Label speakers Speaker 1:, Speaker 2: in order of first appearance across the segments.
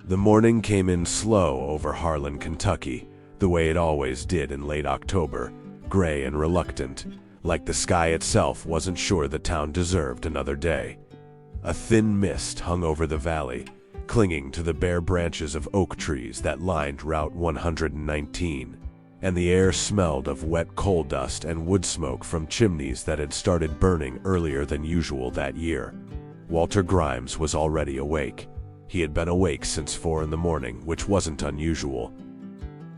Speaker 1: The morning came in slow over Harlan, Kentucky, the way it always did in late October, gray and reluctant, like the sky itself wasn't sure the town deserved another day. A thin mist hung over the valley, clinging to the bare branches of oak trees that lined Route 119, and the air smelled of wet coal dust and wood smoke from chimneys that had started burning earlier than usual that year. Walter Grimes was already awake. He had been awake since 4 in the morning, which wasn't unusual.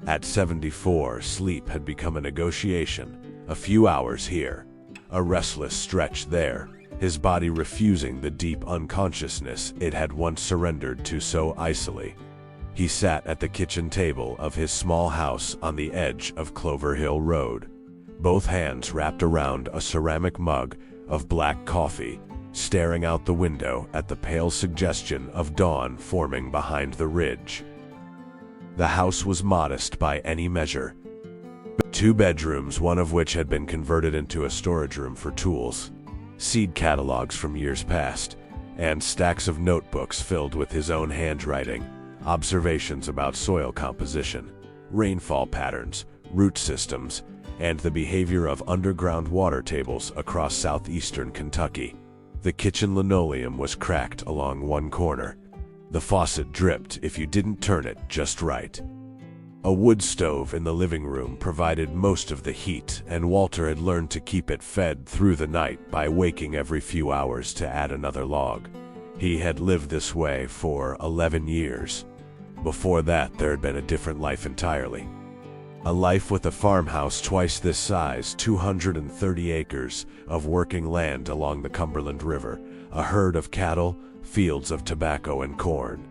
Speaker 1: At 74, sleep had become a negotiation. A few hours here, a restless stretch there, his body refusing the deep unconsciousness it had once surrendered to so icily. He sat at the kitchen table of his small house on the edge of Clover Hill Road, both hands wrapped around a ceramic mug of black coffee, staring out the window at the pale suggestion of dawn forming behind the ridge. The house was modest by any measure. 2 bedrooms, one of which had been converted into a storage room for tools, seed catalogs from years past, and stacks of notebooks filled with his own handwriting, observations about soil composition, rainfall patterns, root systems, and the behavior of underground water tables across southeastern Kentucky. The kitchen linoleum was cracked along one corner. The faucet dripped if you didn't turn it just right. A wood stove in the living room provided most of the heat, and Walter had learned to keep it fed through the night by waking every few hours to add another log. He had lived this way for 11 years. Before that, there had been a different life entirely. A life with a farmhouse twice this size, 230 acres of working land along the Cumberland River, a herd of cattle, fields of tobacco and corn,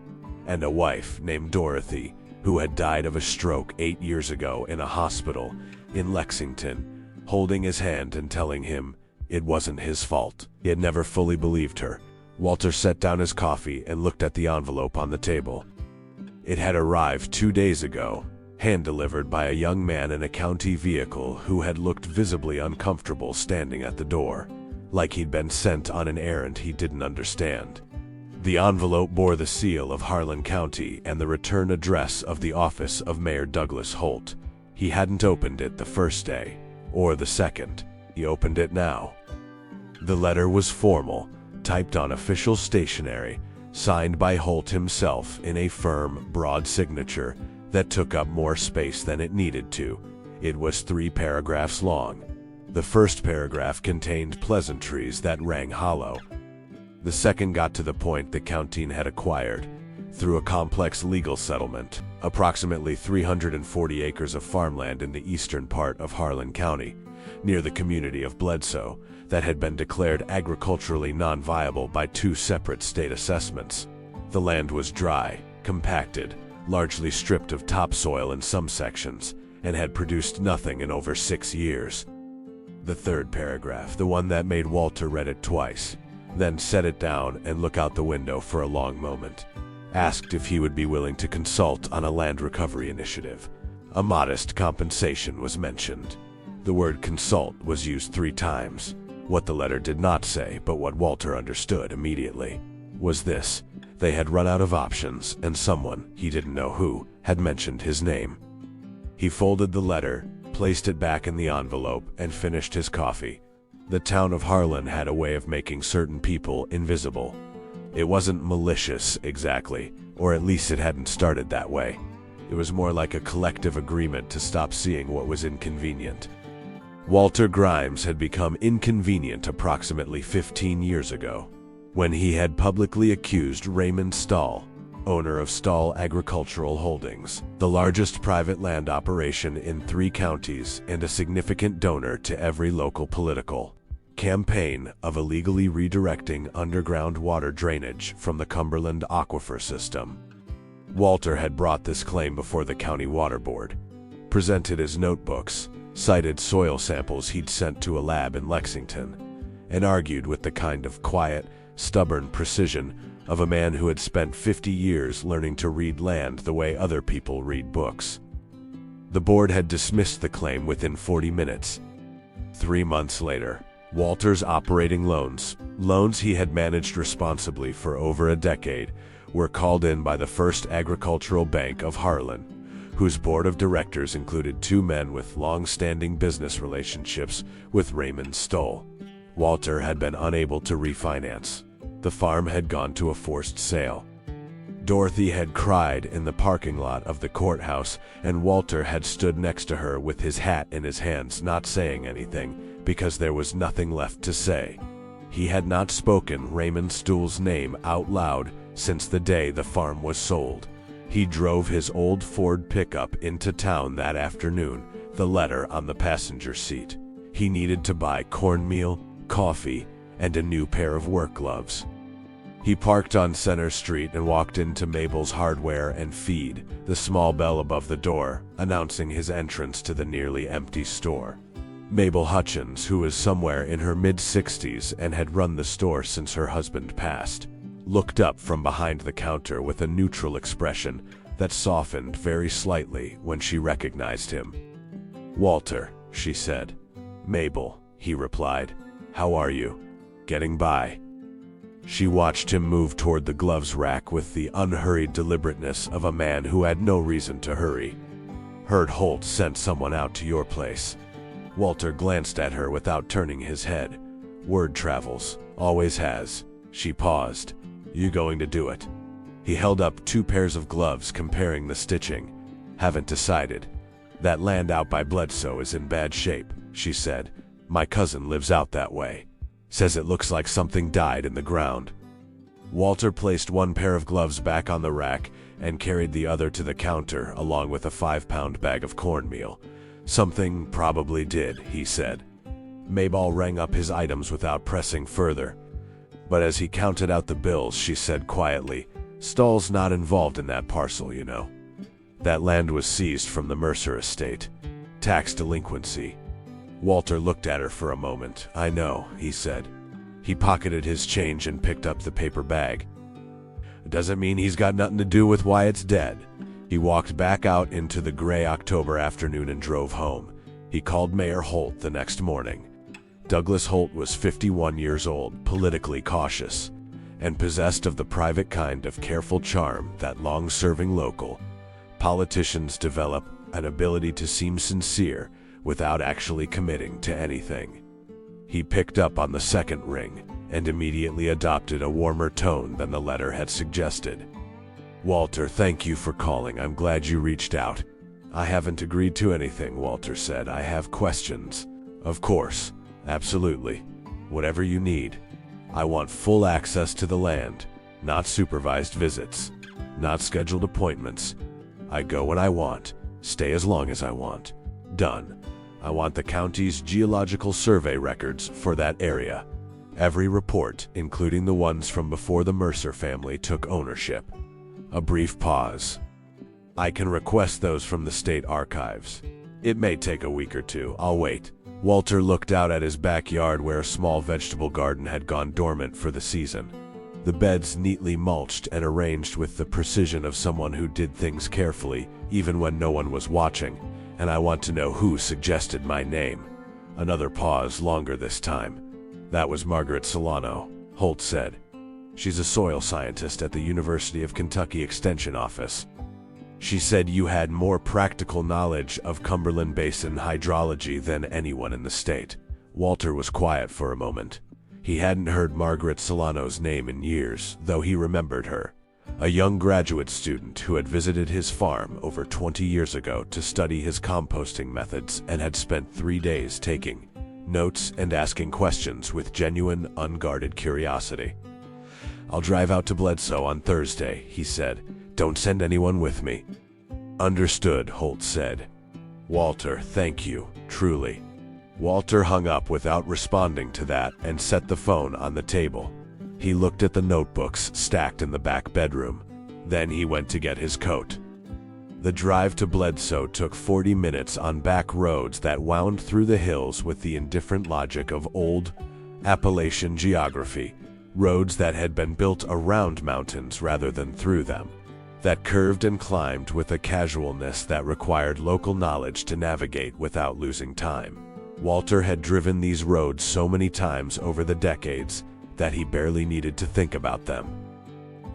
Speaker 1: and a wife named Dorothy, who had died of a stroke 8 years ago in a hospital in Lexington, holding his hand and telling him it wasn't his fault. He had never fully believed her. Walter set down his coffee and looked at the envelope on the table. It had arrived 2 days ago, hand-delivered by a young man in a county vehicle who had looked visibly uncomfortable standing at the door, like he'd been sent on an errand he didn't understand. The envelope bore the seal of Harlan County and the return address of the office of Mayor Douglas Holt. He hadn't opened it the first day, or the second. He opened it now. The letter was formal, typed on official stationery, signed by Holt himself in a firm, broad signature that took up more space than it needed to. It was 3 paragraphs long. The first paragraph contained pleasantries that rang hollow. The second got to the point that Countine had acquired, through a complex legal settlement, approximately 340 acres of farmland in the eastern part of Harlan County, near the community of Bledsoe, that had been declared agriculturally non-viable by 2 separate state assessments. The land was dry, compacted, largely stripped of topsoil in some sections, and had produced nothing in over 6 years. The third paragraph, the one that made Walter read it twice, then set it down and look out the window for a long moment, asked if he would be willing to consult on a land recovery initiative. A modest compensation was mentioned. The word consult was used 3 times. What the letter did not say, but what Walter understood immediately, was this: they had run out of options, and someone, he didn't know who, had mentioned his name. He folded the letter, placed it back in the envelope, and finished his coffee. The town of Harlan had a way of making certain people invisible. It wasn't malicious exactly, or at least it hadn't started that way. It was more like a collective agreement to stop seeing what was inconvenient. Walter Grimes had become inconvenient approximately 15 years ago, when he had publicly accused Raymond Stahl, owner of Stahl Agricultural Holdings, the largest private land operation in 3 counties and a significant donor to every local political campaign, of illegally redirecting underground water drainage from the Cumberland Aquifer system. Walter had brought this claim before the county water board, presented his notebooks, cited soil samples he'd sent to a lab in Lexington, and argued with the kind of quiet, stubborn precision of a man who had spent 50 years learning to read land the way other people read books. The board had dismissed the claim within 40 minutes. 3 months later, Walter's operating loans he had managed responsibly for over a decade, were called in by the First Agricultural Bank of Harlan, whose board of directors included two men with long-standing business relationships with Raymond Stoll. Walter had been unable to refinance. The farm had gone to a forced sale. Dorothy had cried in the parking lot of the courthouse, and Walter had stood next to her with his hat in his hands, not saying anything, because there was nothing left to say. He had not spoken Raymond Stoll's name out loud since the day the farm was sold. He drove his old Ford pickup into town that afternoon, the letter on the passenger seat. He needed to buy cornmeal, coffee, and a new pair of work gloves. He parked on Center Street and walked into Mabel's Hardware and Feed, the small bell above the door, announcing his entrance to the nearly empty store. Mabel Hutchins, who was somewhere in her mid-60s and had run the store since her husband passed, looked up from behind the counter with a neutral expression that softened very slightly when she recognized him. "Walter," she said. "Mabel," he replied. "How are you? Getting by?" She watched him move toward the gloves rack with the unhurried deliberateness of a man who had no reason to hurry. "Heard Holt sent someone out to your place." Walter glanced at her without turning his head. "Word travels. Always has." She paused. "You going to do it?" He held up two pairs of gloves, comparing the stitching. "Haven't decided. That land out by Bledsoe is in bad shape," she said. "My cousin lives out that way. Says it looks like something died in the ground." Walter placed one pair of gloves back on the rack and carried the other to the counter along with a 5-pound bag of cornmeal. "Something probably did," he said. Mabel rang up his items without pressing further. But as he counted out the bills, she said quietly, "Stoll's not involved in that parcel, you know. That land was seized from the Mercer estate. Tax delinquency." Walter looked at her for a moment. "I know," he said. He pocketed his change and picked up the paper bag. "Doesn't mean he's got nothing to do with why it's dead." He walked back out into the gray October afternoon and drove home. He called Mayor Holt the next morning. Douglas Holt was 51 years old, politically cautious, and possessed of the private kind of careful charm that long-serving local politicians develop, an ability to seem sincere without actually committing to anything. He picked up on the second ring and immediately adopted a warmer tone than the letter had suggested. "Walter, thank you for calling. I'm glad you reached out." "I haven't agreed to anything," Walter said. "I have questions." "Of course. Absolutely. Whatever you need. I want full access to the land, not supervised visits, not scheduled appointments. I go when I want, stay as long as I want. Done. I want the county's geological survey records for that area. Every report, including the ones from before the Mercer family took ownership." A brief pause. "I can request those from the state archives. It may take a week or two. I'll wait." Walter looked out at his backyard where a small vegetable garden had gone dormant for the season. The beds neatly mulched and arranged with the precision of someone who did things carefully, even when no one was watching. "And I want to know who suggested my name." Another pause, longer this time. "That was Margaret Solano," Holt said. "She's a soil scientist at the University of Kentucky Extension Office. She said you had more practical knowledge of Cumberland Basin hydrology than anyone in the state." Walter was quiet for a moment. He hadn't heard Margaret Solano's name in years, though he remembered her. A young graduate student who had visited his farm over 20 years ago to study his composting methods and had spent 3 days taking notes and asking questions with genuine, unguarded curiosity. "I'll drive out to Bledsoe on Thursday," he said. "Don't send anyone with me." "Understood," Holt said. "Walter, thank you, truly." Walter hung up without responding to that and set the phone on the table. He looked at the notebooks stacked in the back bedroom. Then he went to get his coat. The drive to Bledsoe took 40 minutes on back roads that wound through the hills with the indifferent logic of old Appalachian geography, roads that had been built around mountains rather than through them, that curved and climbed with a casualness that required local knowledge to navigate without losing time. Walter had driven these roads so many times over the decades that he barely needed to think about them.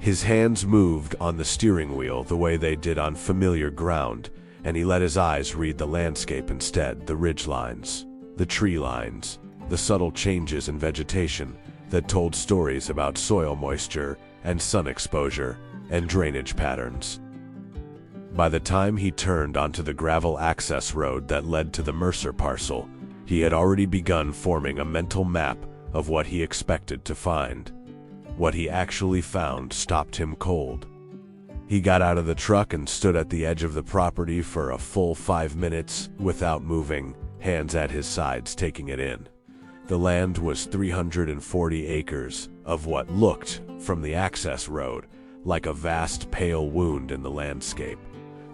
Speaker 1: His hands moved on the steering wheel the way they did on familiar ground, and he let his eyes read the landscape instead, the ridge lines, the tree lines, the subtle changes in vegetation that told stories about soil moisture and sun exposure and drainage patterns. By the time he turned onto the gravel access road that led to the Mercer parcel, he had already begun forming a mental map of what he expected to find. What he actually found stopped him cold. He got out of the truck and stood at the edge of the property for a full 5 minutes without moving, hands at his sides taking it in. The land was 340 acres of what looked, from the access road, like a vast pale wound in the landscape.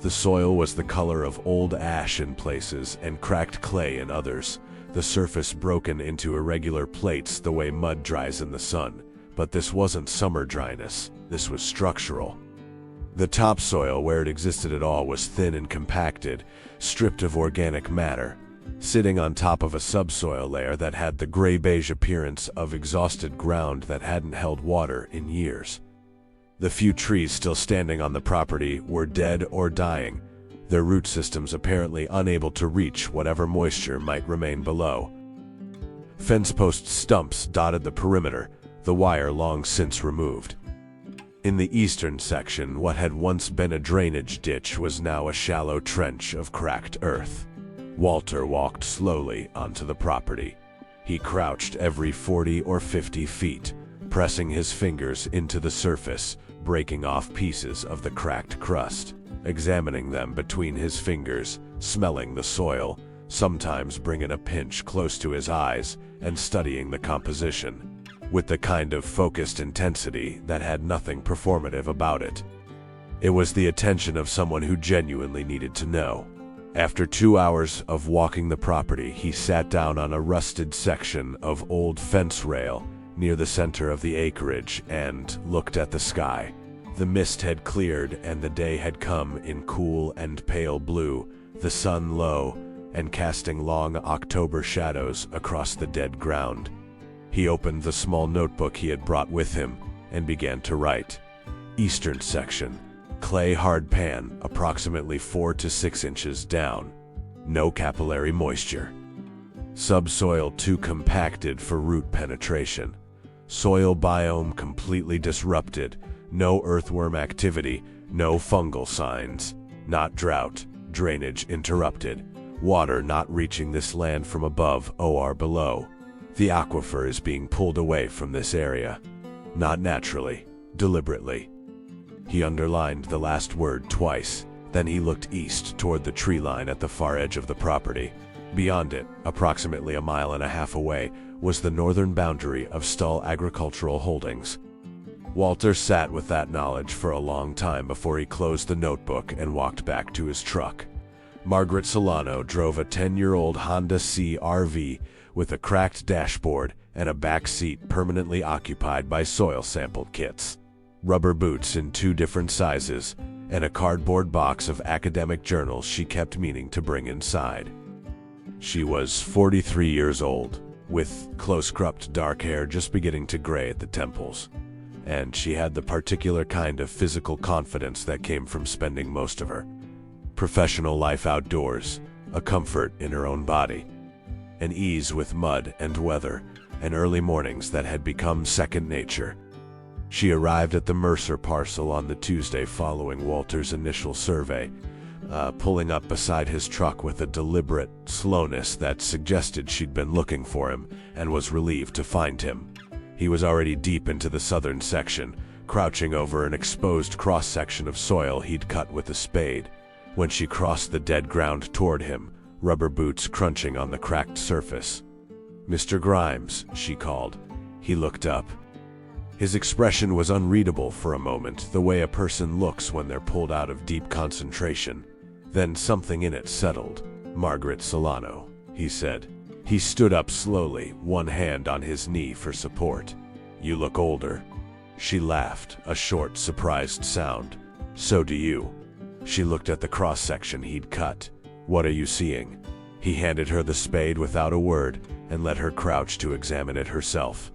Speaker 1: The soil was the color of old ash in places and cracked clay in others, the surface broken into irregular plates the way mud dries in the sun. But this wasn't summer dryness, this was structural. The topsoil, where it existed at all, was thin and compacted, stripped of organic matter, sitting on top of a subsoil layer that had the gray-beige appearance of exhausted ground that hadn't held water in years. The few trees still standing on the property were dead or dying, their root systems apparently unable to reach whatever moisture might remain below. Fence post stumps dotted the perimeter, the wire long since removed. In the eastern section, what had once been a drainage ditch was now a shallow trench of cracked earth. Walter walked slowly onto the property. He crouched every 40 or 50 feet, pressing his fingers into the surface, breaking off pieces of the cracked crust, examining them between his fingers, smelling the soil, sometimes bringing a pinch close to his eyes and studying the composition, with the kind of focused intensity that had nothing performative about it. It was the attention of someone who genuinely needed to know. After 2 hours of walking the property, he sat down on a rusted section of old fence rail near the center of the acreage and looked at the sky. The mist had cleared and the day had come in cool and pale blue, the sun low and casting long October shadows across the dead ground. He opened the small notebook he had brought with him and began to write. Eastern section. Clay hard pan, approximately 4 to 6 inches down. No capillary moisture. Subsoil too compacted for root penetration. Soil biome completely disrupted. No earthworm activity, no fungal signs. Not drought. Drainage interrupted. Water not reaching this land from above or below. The aquifer is being pulled away from this area. Not naturally, deliberately. He underlined the last word twice, then he looked east toward the tree line at the far edge of the property. Beyond it, approximately 1.5 miles away, was the northern boundary of Stull Agricultural Holdings. Walter sat with that knowledge for a long time before he closed the notebook and walked back to his truck. Margaret Solano drove a 10-year-old Honda CR-V with a cracked dashboard and a back seat permanently occupied by soil sample kits, rubber boots in 2 different sizes, and a cardboard box of academic journals she kept meaning to bring inside. She was 43 years old, with close-cropped dark hair just beginning to gray at the temples, and she had the particular kind of physical confidence that came from spending most of her professional life outdoors, a comfort in her own body, an ease with mud and weather, and early mornings that had become second nature. She arrived at the Mercer parcel on the Tuesday following Walter's initial survey, pulling up beside his truck with a deliberate slowness that suggested she'd been looking for him and was relieved to find him. He was already deep into the southern section, crouching over an exposed cross-section of soil he'd cut with a spade. When she crossed the dead ground toward him, rubber boots crunching on the cracked surface. "Mr. Grimes," she called. He looked up. His expression was unreadable for a moment, the way a person looks when they're pulled out of deep concentration. Then something in it settled. "Margaret Solano," he said. He stood up slowly, one hand on his knee for support. "You look older." She laughed, a short, surprised sound. "So do you." She looked at the cross-section he'd cut. "What are you seeing?" He handed her the spade without a word and let her crouch to examine it herself.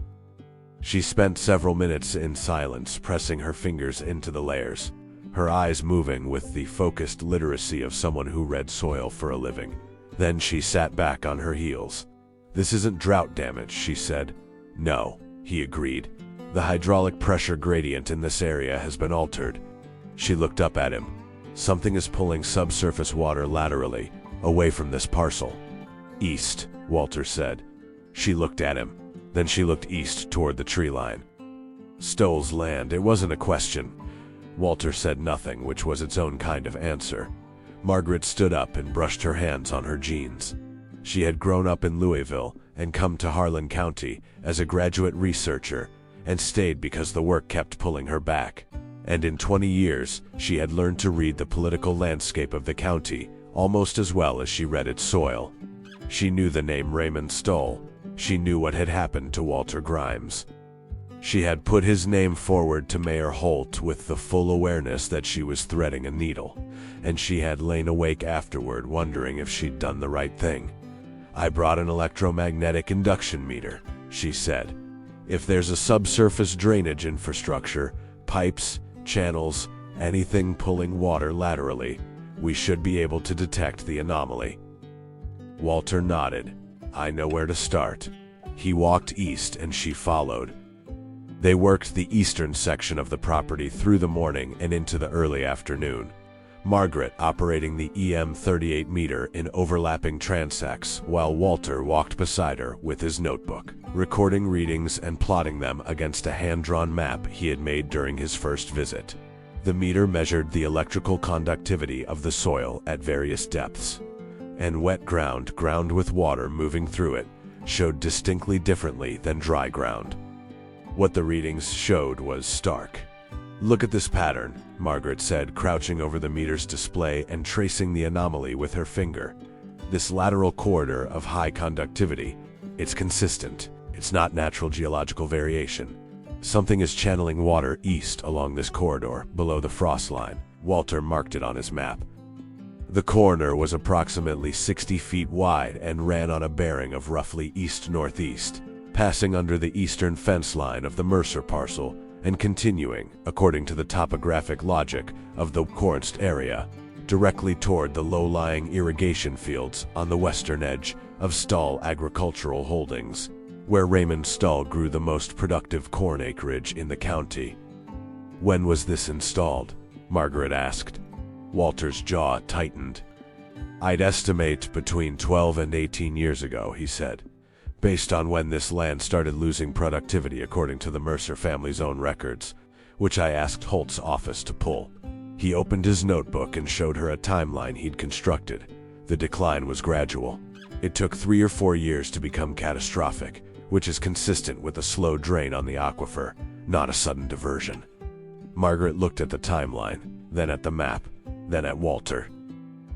Speaker 1: She spent several minutes in silence, pressing her fingers into the layers, her eyes moving with the focused literacy of someone who read soil for a living. Then she sat back on her heels. "This isn't drought damage," she said. "No," he agreed. "The hydraulic pressure gradient in this area has been altered." She looked up at him. "Something is pulling subsurface water laterally, away from this parcel." "East," Walter said. She looked at him. Then she looked east toward the tree line. "Stoll's land, it wasn't a question." Walter said nothing, which was its own kind of answer. Margaret stood up and brushed her hands on her jeans. She had grown up in Louisville and come to Harlan County as a graduate researcher and stayed because the work kept pulling her back. And in 20 years, she had learned to read the political landscape of the county almost as well as she read its soil. She knew the name Raymond Stoll. She knew what had happened to Walter Grimes. She had put his name forward to Mayor Holt with the full awareness that she was threading a needle, and she had lain awake afterward wondering if she'd done the right thing. "I brought an electromagnetic induction meter," she said. "If there's a subsurface drainage infrastructure, pipes, channels, anything pulling water laterally, we should be able to detect the anomaly." Walter nodded. "I know where to start." He walked east and she followed. They worked the eastern section of the property through the morning and into the early afternoon. Margaret operating the EM38 meter in overlapping transects, while Walter walked beside her with his notebook, recording readings and plotting them against a hand-drawn map he had made during his first visit. The meter measured the electrical conductivity of the soil at various depths, and wet ground, ground with water moving through it, showed distinctly differently than dry ground. What the readings showed was stark. "Look at this pattern," Margaret said, crouching over the meter's display and tracing the anomaly with her finger. "This lateral corridor of high conductivity, it's consistent. It's not natural geological variation. Something is channeling water east along this corridor, below the frost line." Walter marked it on his map. The corridor was approximately 60 feet wide and ran on a bearing of roughly east-northeast, passing under the eastern fence line of the Mercer parcel and continuing, according to the topographic logic of the Kornst area, directly toward the low-lying irrigation fields on the western edge of Stoll Agricultural Holdings, where Raymond Stoll grew the most productive corn acreage in the county. "When was this installed?" Margaret asked. Walter's jaw tightened. "I'd estimate between 12 and 18 years ago," he said, "based on when this land started losing productivity according to the Mercer family's own records, which I asked Holt's office to pull." He opened his notebook and showed her a timeline he'd constructed. The decline was gradual. It took 3 or 4 years to become catastrophic, which is consistent with a slow drain on the aquifer, not a sudden diversion. Margaret looked at the timeline, then at the map, then at Walter.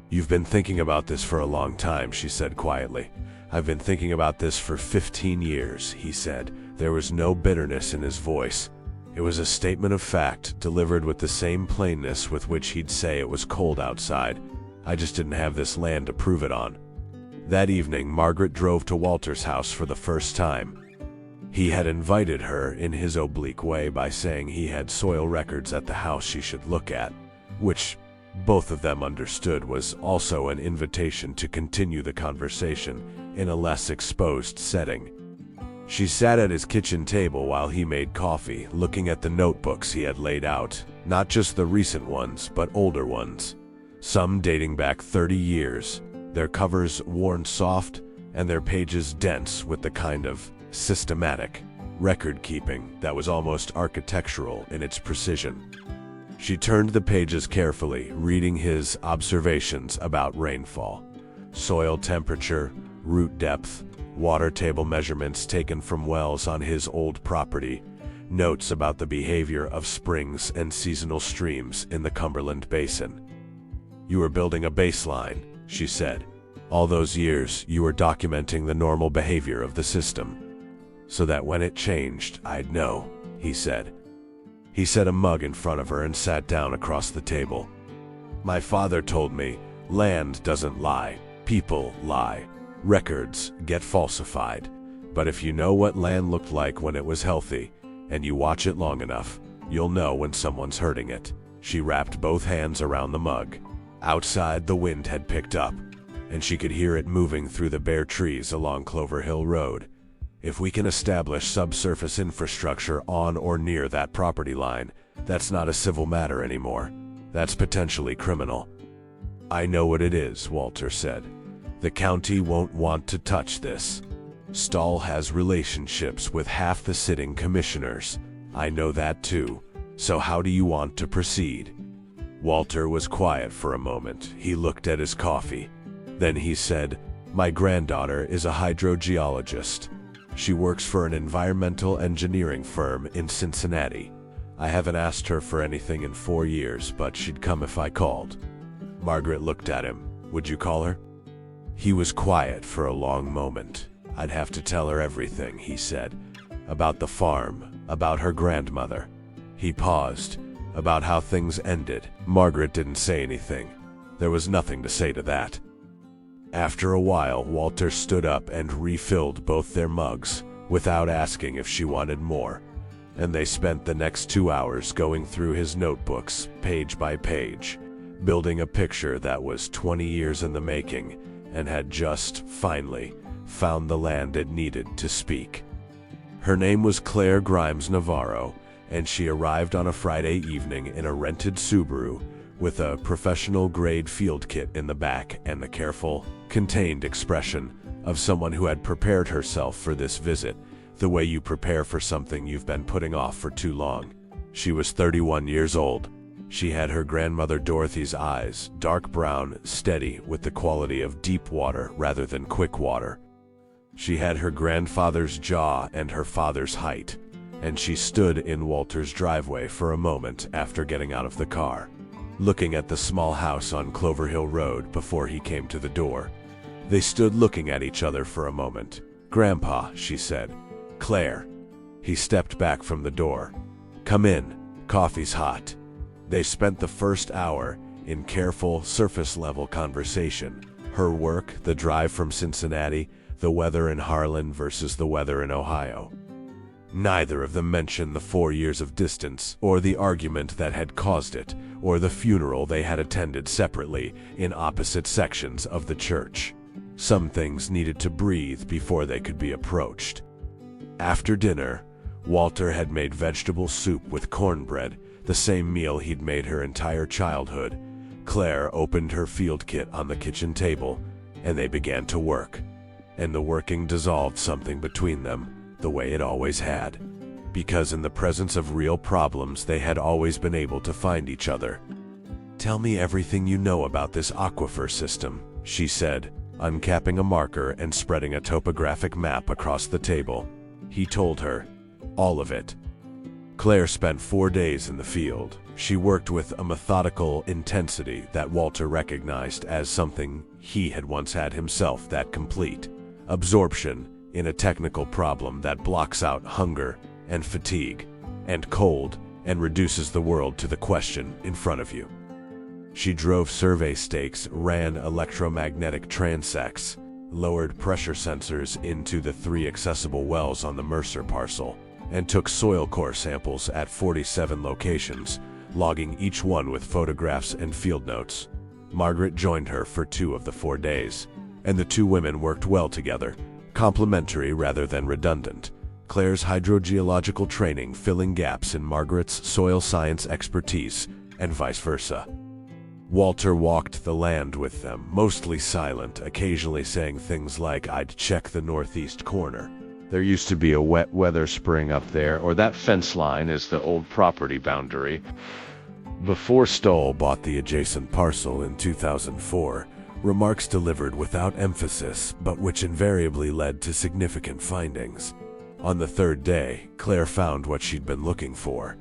Speaker 1: "You've been thinking about this for a long time," she said quietly. "I've been thinking about this for 15 years, he said. There was no bitterness in his voice. It was a statement of fact, delivered with the same plainness with which he'd say it was cold outside. I just didn't have this land to prove it on." That evening, Margaret drove to Walter's house for the first time. He had invited her in his oblique way by saying he had soil records at the house she should look at, which both of them understood was also an invitation to continue the conversation in a less exposed setting. She sat at his kitchen table while he made coffee, looking at the notebooks he had laid out, not just the recent ones, but older ones, some dating back 30 years, their covers worn soft and their pages dense with the kind of systematic record-keeping that was almost architectural in its precision. She turned the pages carefully, reading his observations about rainfall, soil temperature, root depth, water table measurements taken from wells on his old property, notes about the behavior of springs and seasonal streams in the Cumberland Basin. "You were building a baseline," she said. "All those years, you were documenting the normal behavior of the system, so that when it changed, I'd know," he said. He set a mug in front of her and sat down across the table. "My father told me, land doesn't lie, people lie. Records get falsified. But if you know what land looked like when it was healthy, and you watch it long enough, you'll know when someone's hurting it. She wrapped both hands around the mug. Outside, the wind had picked up, and she could hear it moving through the bare trees along Clover Hill Road. If we can establish subsurface infrastructure on or near that property line, that's not a civil matter anymore. That's potentially criminal. I know what it is, Walter said. The county won't want to touch this. Stahl has relationships with half the sitting commissioners. I know that too. So how do you want to proceed? Walter was quiet for a moment. He looked at his coffee. Then he said, My granddaughter is a hydrogeologist. She works for an environmental engineering firm in Cincinnati. I haven't asked her for anything in 4 years, but she'd come if I called. Margaret looked at him. Would you call her? He was quiet for a long moment. I'd have to tell her everything, he said. About the farm, about her grandmother. He paused. About how things ended. Margaret didn't say anything. There was nothing to say to that. After a while, Walter stood up and refilled both their mugs, without asking if she wanted more, and they spent the next 2 hours going through his notebooks, page by page, building a picture that was 20 years in the making, and had just, finally, found the land it needed to speak. Her name was Claire Grimes Navarro, and she arrived on a Friday evening in a rented Subaru, with a professional-grade field kit in the back and the careful, contained expression of someone who had prepared herself for this visit, the way you prepare for something you've been putting off for too long. She was 31 years old. She had her grandmother Dorothy's eyes, dark brown, steady, with the quality of deep water rather than quick water. She had her grandfather's jaw and her father's height, and she stood in Walter's driveway for a moment after getting out of the car, looking at the small house on Clover Hill Road before he came to the door. They stood looking at each other for a moment. "Grandpa," she said. "Claire." He stepped back from the door. "Come in. Coffee's hot." They spent the first hour in careful, surface-level conversation. Her work, the drive from Cincinnati, the weather in Harlan versus the weather in Ohio. Neither of them mentioned the 4 years of distance, or the argument that had caused it, or the funeral they had attended separately in opposite sections of the church. Some things needed to breathe before they could be approached. After dinner, Walter had made vegetable soup with cornbread, the same meal he'd made her entire childhood. Claire opened her field kit on the kitchen table, and they began to work. And the working dissolved something between them, the way it always had. Because in the presence of real problems, they had always been able to find each other. "Tell me everything you know about this aquifer system," she said, uncapping a marker and spreading a topographic map across the table. He told her, all of it. Claire spent 4 days in the field. She worked with a methodical intensity that Walter recognized as something he had once had himself, that complete absorption in a technical problem that blocks out hunger and fatigue and cold and reduces the world to the question in front of you. She drove survey stakes, ran electromagnetic transects, lowered pressure sensors into the 3 accessible wells on the Mercer parcel, and took soil core samples at 47 locations, logging each one with photographs and field notes. Margaret joined her for 2 of the 4 days, and the 2 women worked well together, complementary rather than redundant, Claire's hydrogeological training filling gaps in Margaret's soil science expertise, and vice versa. Walter walked the land with them, mostly silent, occasionally saying things like, "I'd check the northeast corner. There used to be a wet weather spring up there, or that fence line is the old property boundary." Before Stoll bought the adjacent parcel in 2004, remarks delivered without emphasis, but which invariably led to significant findings. On the 3rd day, Claire found what she'd been looking for.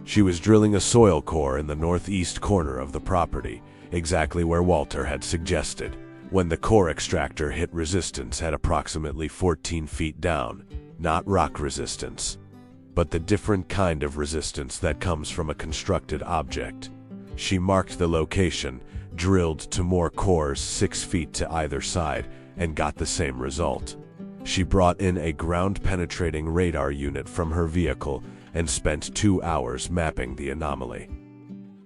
Speaker 1: She was drilling a soil core in the northeast corner of the property, exactly where Walter had suggested, when the core extractor hit resistance at approximately 14 feet down, not rock resistance, but the different kind of resistance that comes from a constructed object. She marked the location, drilled to more cores 6 feet to either side, and got the same result. She brought in a ground-penetrating radar unit from her vehicle and spent 2 hours mapping the anomaly.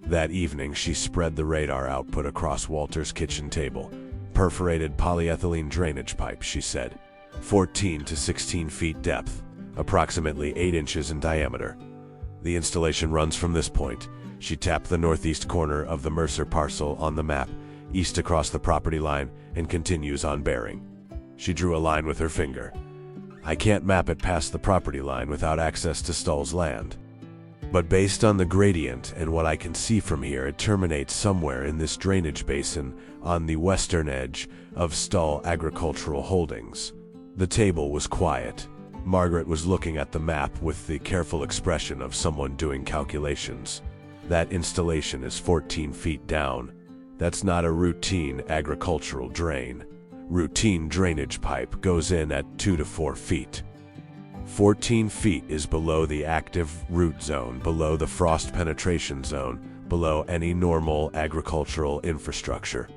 Speaker 1: That evening, she spread the radar output across Walter's kitchen table. Perforated polyethylene drainage pipe, she said. 14 to 16 feet depth, approximately 8 inches in diameter. The installation runs from this point. She tapped the northeast corner of the Mercer parcel on the map, east across the property line, and continues on bearing. She drew a line with her finger. I can't map it past the property line without access to Stull's land. But based on the gradient and what I can see from here, it terminates somewhere in this drainage basin on the western edge of Stull Agricultural Holdings. The table was quiet. Margaret was looking at the map with the careful expression of someone doing calculations. That installation is 14 feet down. That's not a routine agricultural drain. Routine drainage pipe goes in at 2 to 4 feet. 14 feet is below the active root zone, below the frost penetration zone, below any normal agricultural infrastructure.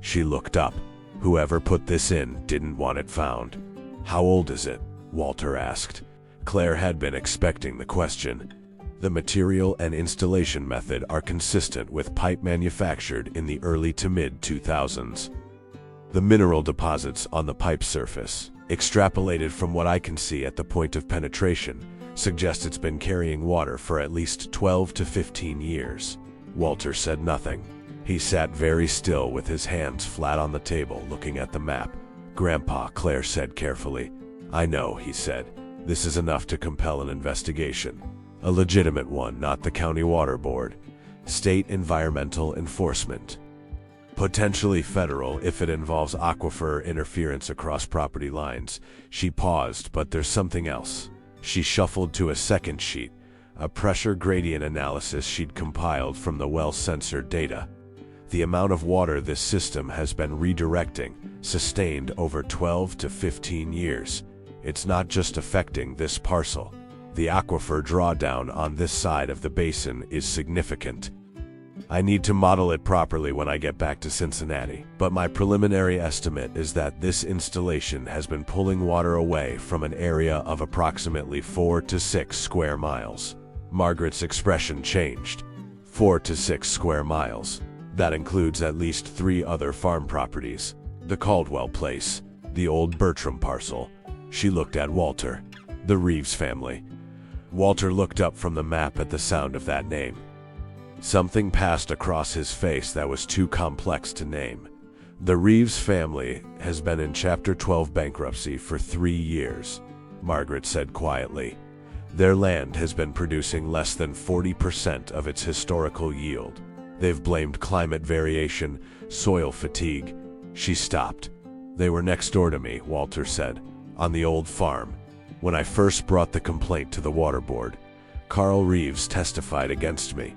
Speaker 1: She looked up. Whoever put this in didn't want it found. How old is it? Walter asked. Claire had been expecting the question. The material and installation method are consistent with pipe manufactured in the early to mid-2000s. The mineral deposits on the pipe surface, extrapolated from what I can see at the point of penetration, suggest it's been carrying water for at least 12 to 15 years. Walter said nothing. He sat very still with his hands flat on the table, looking at the map. Grandpa, Claire said carefully. I know, he said. This is enough to compel an investigation. A legitimate one, not the County Water Board. State Environmental Enforcement. Potentially federal if it involves aquifer interference across property lines. She paused, but there's something else. She shuffled to a second sheet, a pressure gradient analysis she'd compiled from the well-censored data. The amount of water this system has been redirecting, sustained over 12 to 15 years. It's not just affecting this parcel. The aquifer drawdown on this side of the basin is significant. I need to model it properly when I get back to Cincinnati, but my preliminary estimate is that this installation has been pulling water away from an area of approximately 4 to 6 square miles. Margaret's expression changed. 4 to 6 square miles. That includes at least 3 other farm properties. The Caldwell place, the old Bertram parcel. She looked at Walter. The Reeves family. Walter looked up from the map at the sound of that name. Something passed across his face that was too complex to name. The Reeves family has been in Chapter 12 bankruptcy for 3 years, Margaret said quietly. Their land has been producing less than 40% of its historical yield. They've blamed climate variation, soil fatigue. She stopped. They were next door to me, Walter said, on the old farm. When I first brought the complaint to the water board, Carl Reeves testified against me.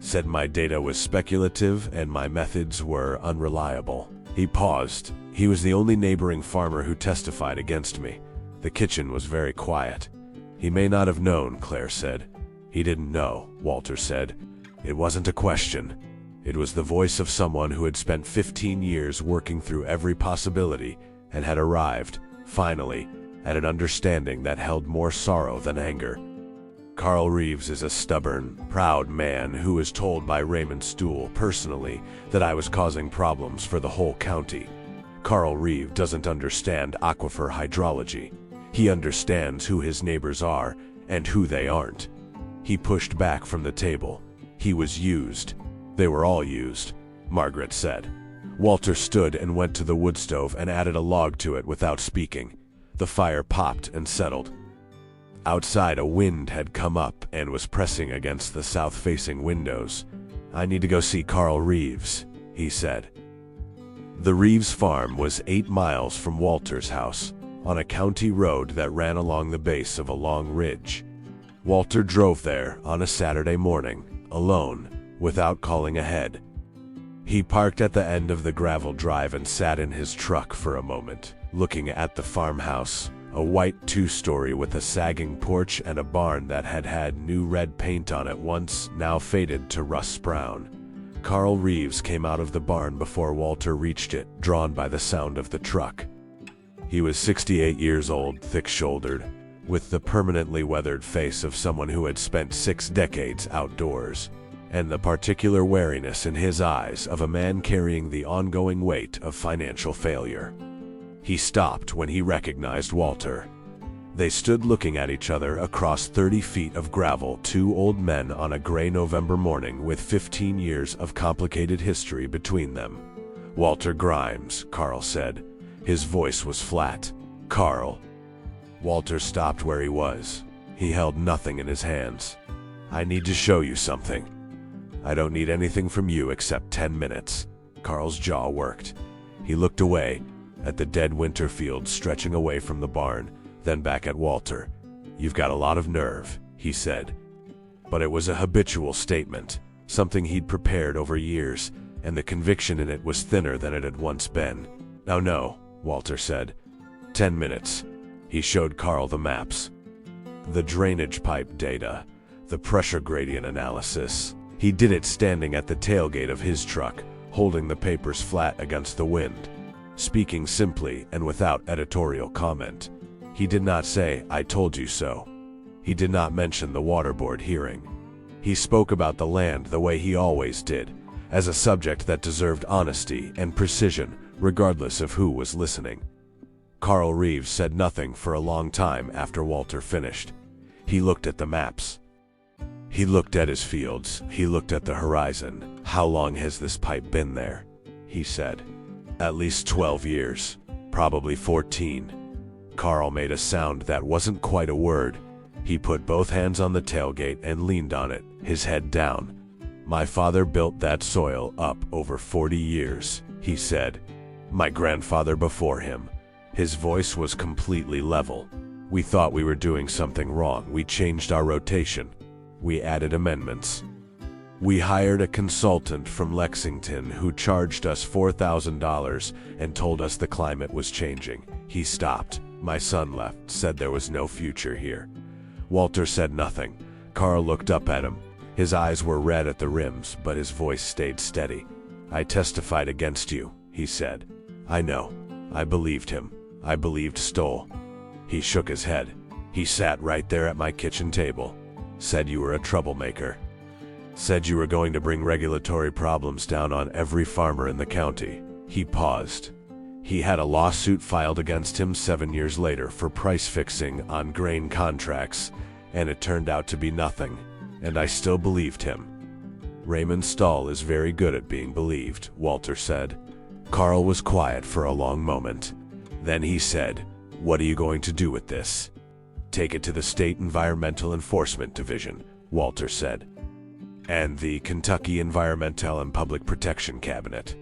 Speaker 1: Said my data was speculative and my methods were unreliable. He paused. He was the only neighboring farmer who testified against me. The kitchen was very quiet. He may not have known, Claire said. He didn't know, Walter said. It wasn't a question. It was the voice of someone who had spent 15 years working through every possibility and had arrived, finally, at an understanding that held more sorrow than anger. Carl Reeves is a stubborn, proud man who was told by Raymond Stull personally that I was causing problems for the whole county. Carl Reeves doesn't understand aquifer hydrology. He understands who his neighbors are and who they aren't. He pushed back from the table. He was used. They were all used, Margaret said. Walter stood and went to the wood stove and added a log to it without speaking. The fire popped and settled. Outside, a wind had come up and was pressing against the south-facing windows. I need to go see Carl Reeves, he said. The Reeves farm was 8 miles from Walter's house, on a county road that ran along the base of a long ridge. Walter drove there on a Saturday morning, alone, without calling ahead. He parked at the end of the gravel drive and sat in his truck for a moment, looking at the farmhouse, a white 2-story with a sagging porch and a barn that had had new red paint on it once, now faded to rust brown. Carl Reeves came out of the barn before Walter reached it, drawn by the sound of the truck. He was 68 years old, thick-shouldered, with the permanently weathered face of someone who had spent 6 decades outdoors, and the particular wariness in his eyes of a man carrying the ongoing weight of financial failure. He stopped when he recognized Walter. They stood looking at each other across 30 feet of gravel, two old men on a gray November morning with 15 years of complicated history between them. "Walter Grimes," Carl said. His voice was flat. "Carl." Walter stopped where he was. He held nothing in his hands. "I need to show you something." "I don't need anything from you except 10 minutes. Carl's jaw worked. He looked away, at the dead winter field stretching away from the barn, then back at Walter. "You've got a lot of nerve," he said. But it was a habitual statement, something he'd prepared over years, and the conviction in it was thinner than it had once been. "Now no," Walter said. 10 minutes. He showed Carl the maps, the drainage pipe data, the pressure gradient analysis. He did it standing at the tailgate of his truck, holding the papers flat against the wind, speaking simply and without editorial comment. He did not say, "I told you so." He did not mention the water board hearing. He spoke about the land the way he always did, as a subject that deserved honesty and precision, regardless of who was listening. Carl Reeves said nothing for a long time after Walter finished. He looked at the maps. He looked at his fields. He looked at the horizon. "How long has this pipe been there?" he said. "At least 12 years. Probably 14. Carl made a sound that wasn't quite a word. He put both hands on the tailgate and leaned on it, his head down. "My father built that soil up over 40 years, he said. "My grandfather before him." His voice was completely level. "We thought we were doing something wrong. We changed our rotation. We added amendments. We hired a consultant from Lexington who charged us $4,000 and told us the climate was changing." He stopped. "My son left, said there was no future here." Walter said nothing. Carl looked up at him. His eyes were red at the rims, but his voice stayed steady. "I testified against you," he said. "I know. I believed him. I believed Stoll." He shook his head. "He sat right there at my kitchen table. Said you were a troublemaker. Said you were going to bring regulatory problems down on every farmer in the county." He paused. He had a lawsuit filed against him 7 years later for price fixing on grain contracts, and it turned out to be nothing, and I still believed him. "Raymond Stoll is very good at being believed," Walter said. Carl was quiet for a long moment. Then he said, "What are you going to do with this?" "Take it to the State Environmental Enforcement Division," Walter said. "And the Kentucky Environmental and Public Protection Cabinet.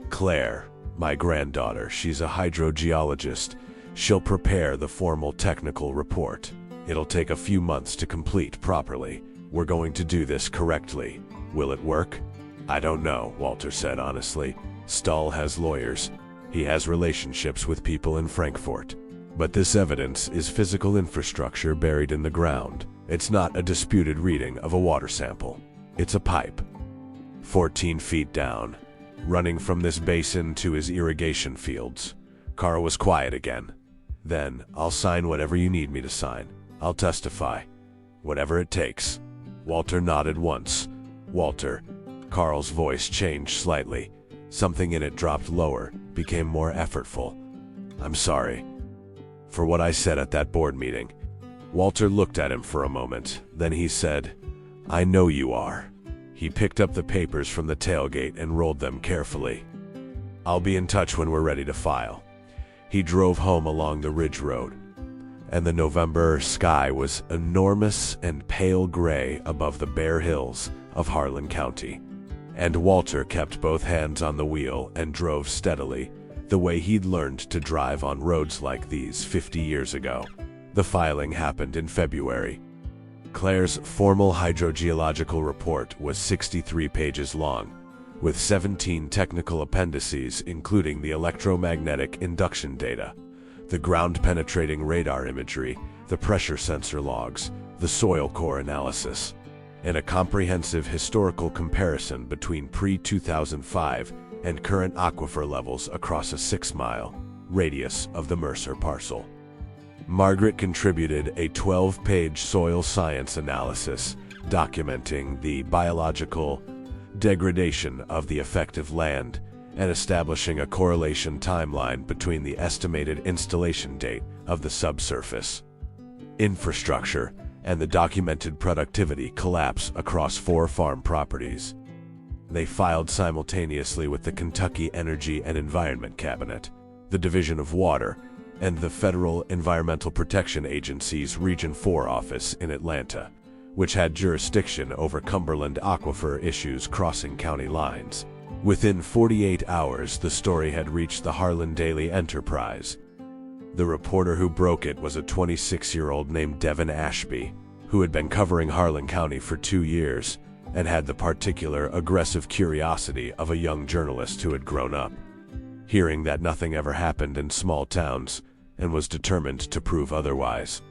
Speaker 1: Claire, my granddaughter, she's a hydrogeologist. She'll prepare the formal technical report. It'll take a few months to complete properly. We're going to do this correctly. Will it work?" "I don't know," Walter said honestly. "Stoll has lawyers. He has relationships with people in Frankfort. But this evidence is physical infrastructure buried in the ground. It's not a disputed reading of a water sample. It's a pipe, 14 feet down, running from this basin to his irrigation fields." Carl was quiet again. "Then, I'll sign whatever you need me to sign. I'll testify. Whatever it takes." Walter nodded once. "Walter," Carl's voice changed slightly. Something in it dropped lower, became more effortful. "I'm sorry for what I said at that board meeting." Walter looked at him for a moment. Then he said, "I know you are." He picked up the papers from the tailgate and rolled them carefully. "I'll be in touch when we're ready to file." He drove home along the ridge road, and the November sky was enormous and pale gray above the bare hills of Harlan County. And Walter kept both hands on the wheel and drove steadily, the way he'd learned to drive on roads like these 50 years ago. The filing happened in February. Claire's formal hydrogeological report was 63 pages long, with 17 technical appendices including the electromagnetic induction data, the ground-penetrating radar imagery, the pressure sensor logs, the soil core analysis, and a comprehensive historical comparison between pre-2005 and current aquifer levels across a 6-mile, radius of the Mercer parcel. Margaret contributed a 12-page soil science analysis documenting the biological degradation of the effective land and establishing a correlation timeline between the estimated installation date of the subsurface infrastructure and the documented productivity collapse across 4 farm properties. They filed simultaneously with the Kentucky Energy and Environment Cabinet, the Division of Water, and the Federal Environmental Protection Agency's Region 4 office in Atlanta, which had jurisdiction over Cumberland aquifer issues crossing county lines. Within 48 hours, the story had reached the Harlan Daily Enterprise. The reporter who broke it was a 26-year-old named Devin Ashby, who had been covering Harlan County for 2 years and had the particular aggressive curiosity of a young journalist who had grown up hearing that nothing ever happened in small towns and was determined to prove otherwise.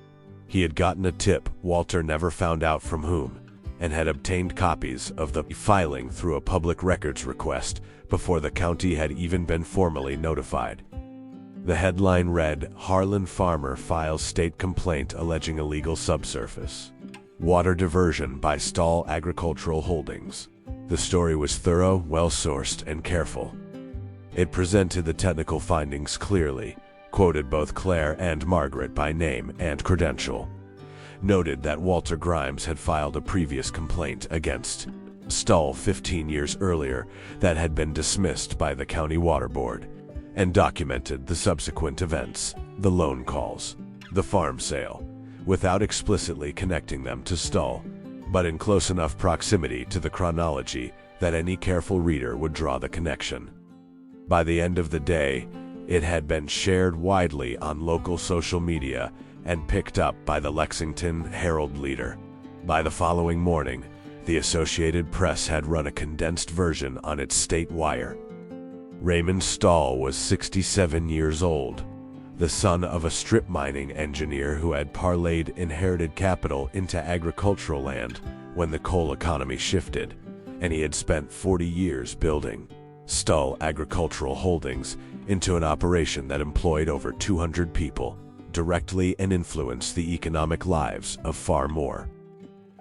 Speaker 1: He had gotten a tip, Walter never found out from whom, and had obtained copies of the filing through a public records request before the county had even been formally notified. The headline read, "Harlan Farmer Files State Complaint Alleging Illegal Subsurface Water Diversion by Stahl Agricultural Holdings." The story was thorough, well-sourced, and careful. It presented the technical findings clearly, quoted both Claire and Margaret by name and credential, noted that Walter Grimes had filed a previous complaint against Stahl 15 years earlier that had been dismissed by the County Water Board, and documented the subsequent events, the loan calls, the farm sale, without explicitly connecting them to Stahl, but in close enough proximity to the chronology that any careful reader would draw the connection. By the end of the day, it had been shared widely on local social media and picked up by the Lexington Herald-Leader. By the following morning, the Associated Press had run a condensed version on its state wire. Raymond Stahl was 67 years old, the son of a strip mining engineer who had parlayed inherited capital into agricultural land when the coal economy shifted, and he had spent 40 years building Stahl Agricultural Holdings into an operation that employed over 200 people, directly and influenced the economic lives of far more.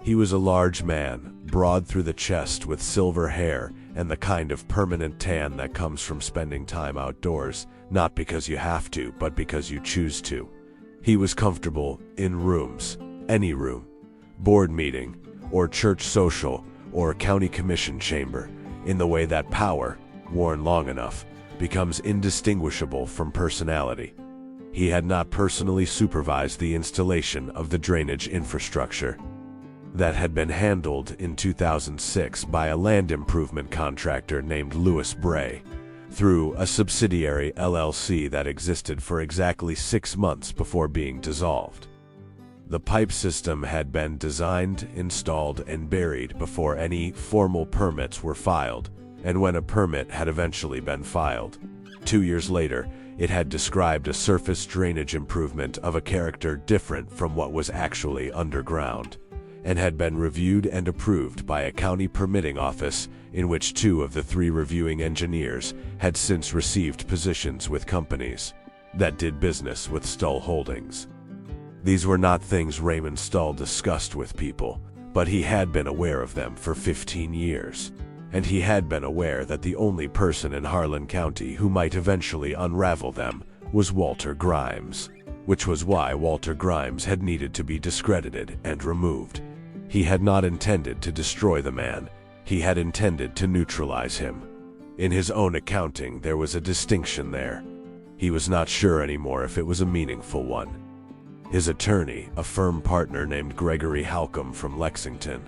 Speaker 1: He was a large man, broad through the chest with silver hair and the kind of permanent tan that comes from spending time outdoors, not because you have to, but because you choose to. He was comfortable in rooms, any room, board meeting, or church social, or county commission chamber, in the way that power, worn long enough, becomes indistinguishable from personality. He had not personally supervised the installation of the drainage infrastructure that had been handled in 2006 by a land improvement contractor named Louis Bray, through a subsidiary LLC that existed for exactly 6 months before being dissolved. The pipe system had been designed, installed, and buried before any formal permits were filed, and when a permit had eventually been filed, 2 years later, it had described a surface drainage improvement of a character different from what was actually underground, and had been reviewed and approved by a county permitting office in which 2 of the 3 reviewing engineers had since received positions with companies that did business with Stahl Holdings. These were not things Raymond Stahl discussed with people, but he had been aware of them for 15 years. And he had been aware that the only person in Harlan County who might eventually unravel them was Walter Grimes, which was why Walter Grimes had needed to be discredited and removed. He had not intended to destroy the man, he had intended to neutralize him. In his own accounting, there was a distinction there. He was not sure anymore if it was a meaningful one. His attorney, a firm partner named Gregory Halcomb from Lexington,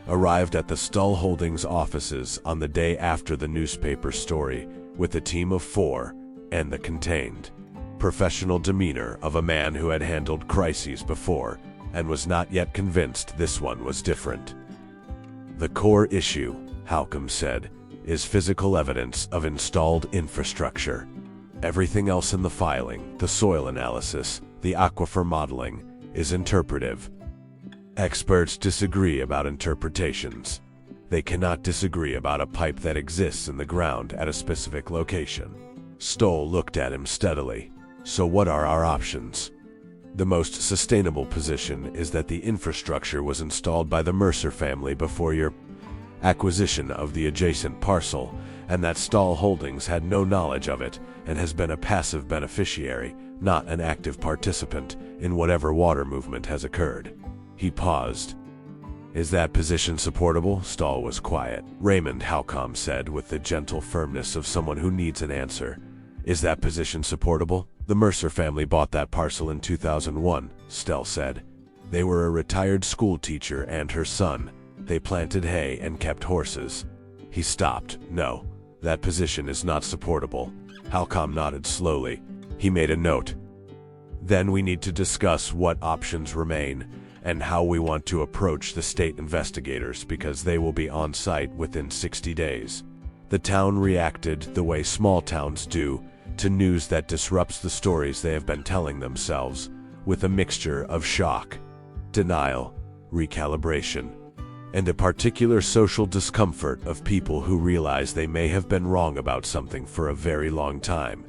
Speaker 1: arrived at the Stahl Holdings offices on the day after the newspaper story with a team of 4 and the contained professional demeanor of a man who had handled crises before and was not yet convinced this one was different. "The core issue," Halcomb said, "is physical evidence of installed infrastructure. Everything else in the filing, the soil analysis, the aquifer modeling, is interpretive. Experts disagree about interpretations. They cannot disagree about a pipe that exists in the ground at a specific location." Stahl looked at him steadily. So what are our options? The most sustainable position is that the infrastructure was installed by the Mercer family before your acquisition of the adjacent parcel, and that Stahl Holdings had no knowledge of it and has been a passive beneficiary, not an active participant, in whatever water movement has occurred. He paused. Is that position supportable? Stahl was quiet. Raymond Halcombe said with the gentle firmness of someone who needs an answer. Is that position supportable? The Mercer family bought that parcel in 2001, Stahl said. They were a retired school teacher and her son. They planted hay and kept horses. He stopped. No, that position is not supportable. Halcombe nodded slowly. He made a note. Then we need to discuss what options remain and how we want to approach the state investigators because they will be on site within 60 days. The town reacted the way small towns do to news that disrupts the stories they have been telling themselves, with a mixture of shock, denial, recalibration, and a particular social discomfort of people who realize they may have been wrong about something for a very long time.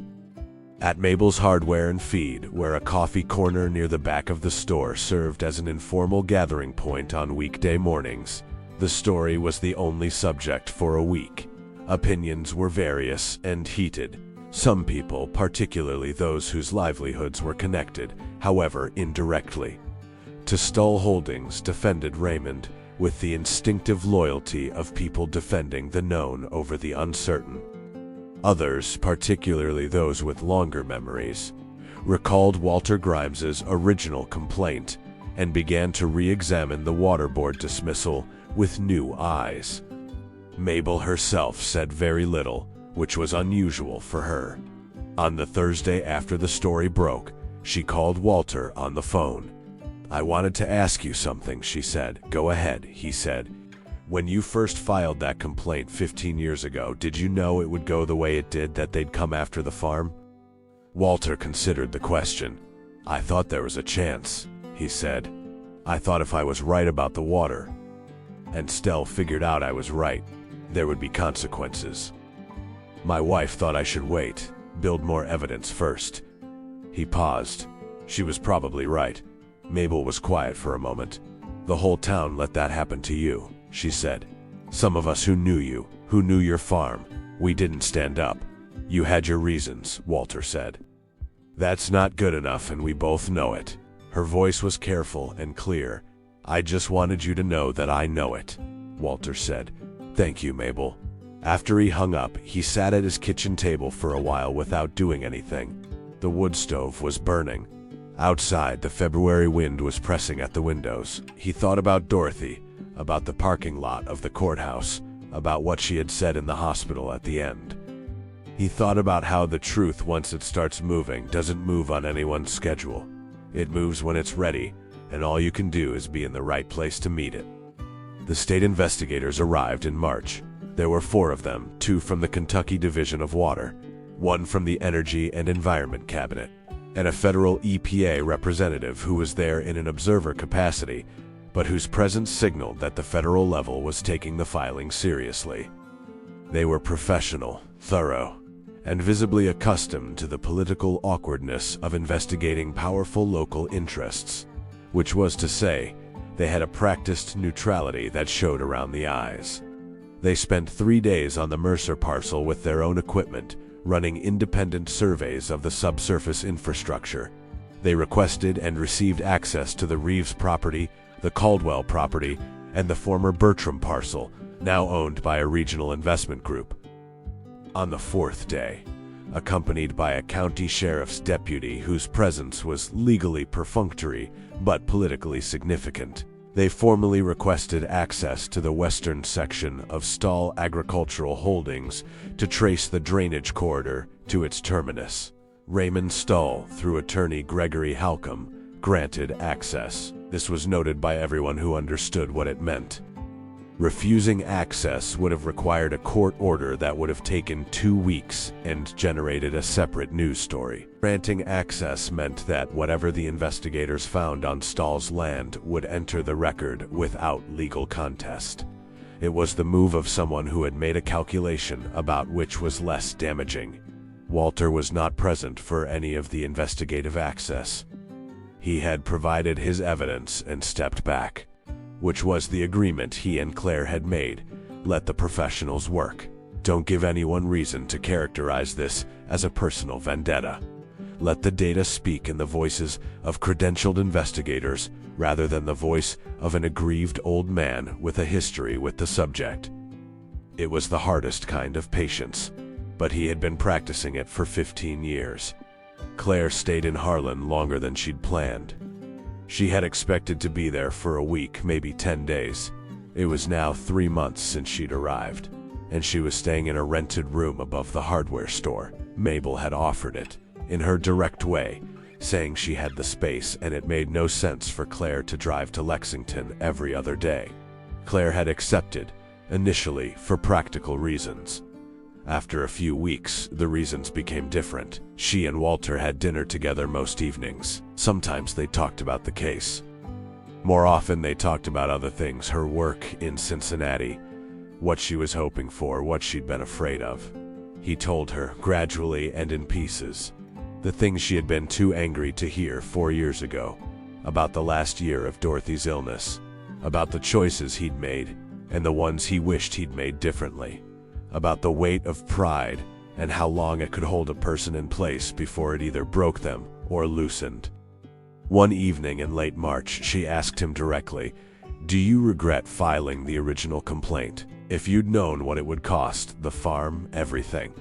Speaker 1: At Mabel's Hardware and Feed, where a coffee corner near the back of the store served as an informal gathering point on weekday mornings, the story was the only subject for a week. Opinions were various and heated. Some people, particularly those whose livelihoods were connected, however indirectly, to Stahl Holdings, defended Raymond with the instinctive loyalty of people defending the known over the uncertain. Others, particularly those with longer memories, recalled Walter Grimes's original complaint and began to re-examine the water board dismissal with new eyes. Mabel herself said very little, which was unusual for her. On the Thursday after the story broke, she called Walter on the phone. I wanted to ask you something, she said. Go ahead, he said. When you first filed that complaint 15 years ago, did you know it would go the way it did, that they'd come after the farm? Walter considered the question. I thought there was a chance, he said. I thought if I was right about the water, and Stahl figured out I was right, there would be consequences. My wife thought I should wait, build more evidence first. He paused. She was probably right. Mabel was quiet for a moment. The whole town let that happen to you, she said. Some of us who knew you, who knew your farm, we didn't stand up. You had your reasons, Walter said. That's not good enough, and we both know it. Her voice was careful and clear. I just wanted you to know that I know it, Walter said. Thank you, Mabel. After he hung up, he sat at his kitchen table for a while without doing anything. The wood stove was burning. Outside, the February wind was pressing at the windows. He thought about Dorothy, about the parking lot of the courthouse, about what she had said in the hospital at the end. He thought about how the truth, once it starts moving, doesn't move on anyone's schedule. It moves when it's ready, and all you can do is be in the right place to meet it. The state investigators arrived in March. There were 4 of them, 2 from the Kentucky Division of Water, 1 from the Energy and Environment Cabinet, and a federal EPA representative who was there in an observer capacity, but whose presence signaled that the federal level was taking the filing seriously. They were professional, thorough, and visibly accustomed to the political awkwardness of investigating powerful local interests, which was to say, they had a practiced neutrality that showed around the eyes. They spent 3 days on the Mercer parcel with their own equipment, running independent surveys of the subsurface infrastructure. They requested and received access to the Reeves property, the Caldwell property, and the former Bertram parcel, now owned by a regional investment group. On the 4th day, accompanied by a county sheriff's deputy whose presence was legally perfunctory but politically significant, they formally requested access to the western section of Stahl Agricultural Holdings to trace the drainage corridor to its terminus. Raymond Stahl, through attorney Gregory Halcombe, granted access. This was noted by everyone who understood what it meant. Refusing access would have required a court order that would have taken 2 weeks and generated a separate news story. Granting access meant that whatever the investigators found on Stahl's land would enter the record without legal contest. It was the move of someone who had made a calculation about which was less damaging. Walter was not present for any of the investigative access. He had provided his evidence and stepped back, which was the agreement he and Claire had made. Let the professionals work. Don't give anyone reason to characterize this as a personal vendetta. Let the data speak in the voices of credentialed investigators rather than the voice of an aggrieved old man with a history with the subject. It was the hardest kind of patience, but he had been practicing it for 15 years. Claire stayed in Harlan longer than she'd planned. She had expected to be there for a week, maybe 10 days. It was now 3 months since she'd arrived, and she was staying in a rented room above the hardware store. Mabel had offered it, in her direct way, saying she had the space and it made no sense for Claire to drive to Lexington every other day. Claire had accepted, initially for practical reasons. After a few weeks, the reasons became different. She and Walter had dinner together most evenings. Sometimes they talked about the case. More often they talked about other things, her work in Cincinnati, what she was hoping for, what she'd been afraid of. He told her, gradually and in pieces, the things she had been too angry to hear 4 years ago, about the last year of Dorothy's illness, about the choices he'd made and the ones he wished he'd made differently, about the weight of pride and how long it could hold a person in place before it either broke them or loosened. One evening in late March, she asked him directly, "Do you regret filing the original complaint? If you'd known what it would cost, the farm, everything."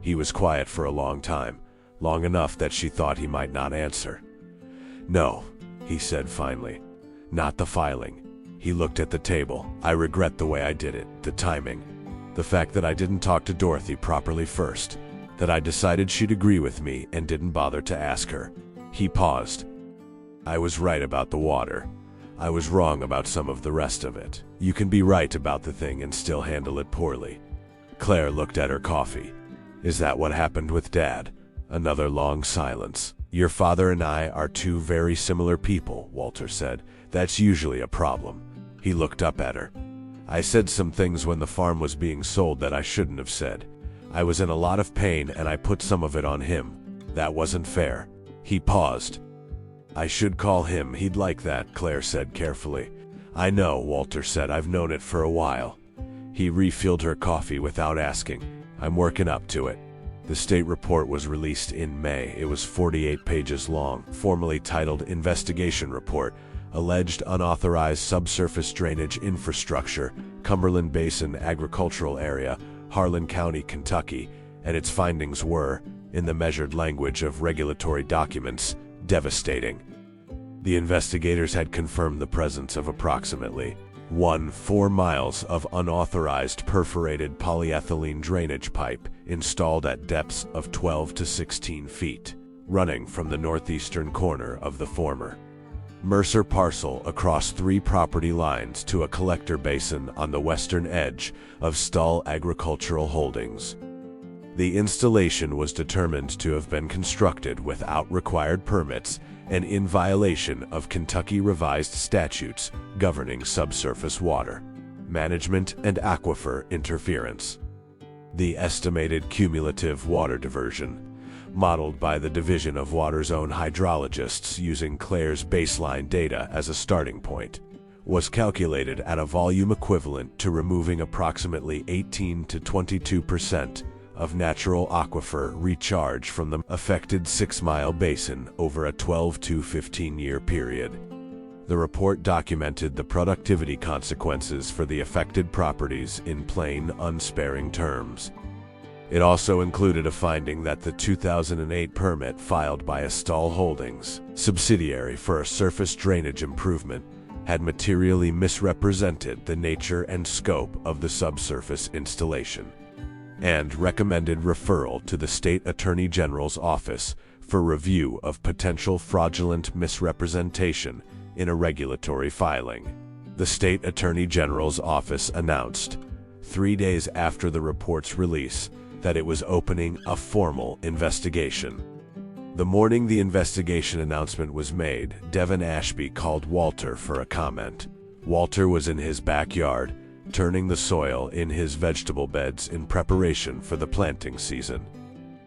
Speaker 1: He was quiet for a long time, long enough that she thought he might not answer. "No," he said finally, "not the filing." He looked at the table. "I regret the way I did it, the timing. The fact that I didn't talk to Dorothy properly first, that I decided she'd agree with me and didn't bother to ask her." He paused. "I was right about the water. I was wrong about some of the rest of it. You can be right about the thing and still handle it poorly." Claire looked at her coffee. "Is that what happened with Dad?" Another long silence. "Your father and I are two very similar people," Walter said. "That's usually a problem." He looked up at her. "I said some things when the farm was being sold that I shouldn't have said. I was in a lot of pain and I put some of it on him. That wasn't fair." He paused. "I should call him, he'd like that," Claire said carefully. "I know," Walter said. "I've known it for a while." He refilled her coffee without asking. "I'm working up to it." The state report was released in May. It was 48 pages long, formally titled Investigation Report, Alleged Unauthorized Subsurface Drainage Infrastructure, Cumberland Basin Agricultural Area, Harlan County, Kentucky, and its findings were, in the measured language of regulatory documents, devastating. The investigators had confirmed the presence of approximately 4 miles of unauthorized perforated polyethylene drainage pipe installed at depths of 12 to 16 feet, running from the northeastern corner of the former Mercer parcel across 3 property lines to a collector basin on the western edge of Stull Agricultural Holdings. The installation was determined to have been constructed without required permits and in violation of Kentucky revised statutes governing subsurface water management and aquifer interference. The estimated cumulative water diversion, modeled by the Division of Water's own hydrologists using Claire's baseline data as a starting point, was calculated at a volume equivalent to removing approximately 18 to 22% of natural aquifer recharge from the affected 6-mile basin over a 12 to 15-year period. The report documented the productivity consequences for the affected properties in plain, unsparing terms. It also included a finding that the 2008 permit filed by Stull Holdings, subsidiary for a surface drainage improvement, had materially misrepresented the nature and scope of the subsurface installation, and recommended referral to the State Attorney General's office for review of potential fraudulent misrepresentation in a regulatory filing. The State Attorney General's office announced, 3 days after the report's release, that it was opening a formal investigation. The morning the investigation announcement was made, Devin Ashby called Walter for a comment. Walter was in his backyard, turning the soil in his vegetable beds in preparation for the planting season.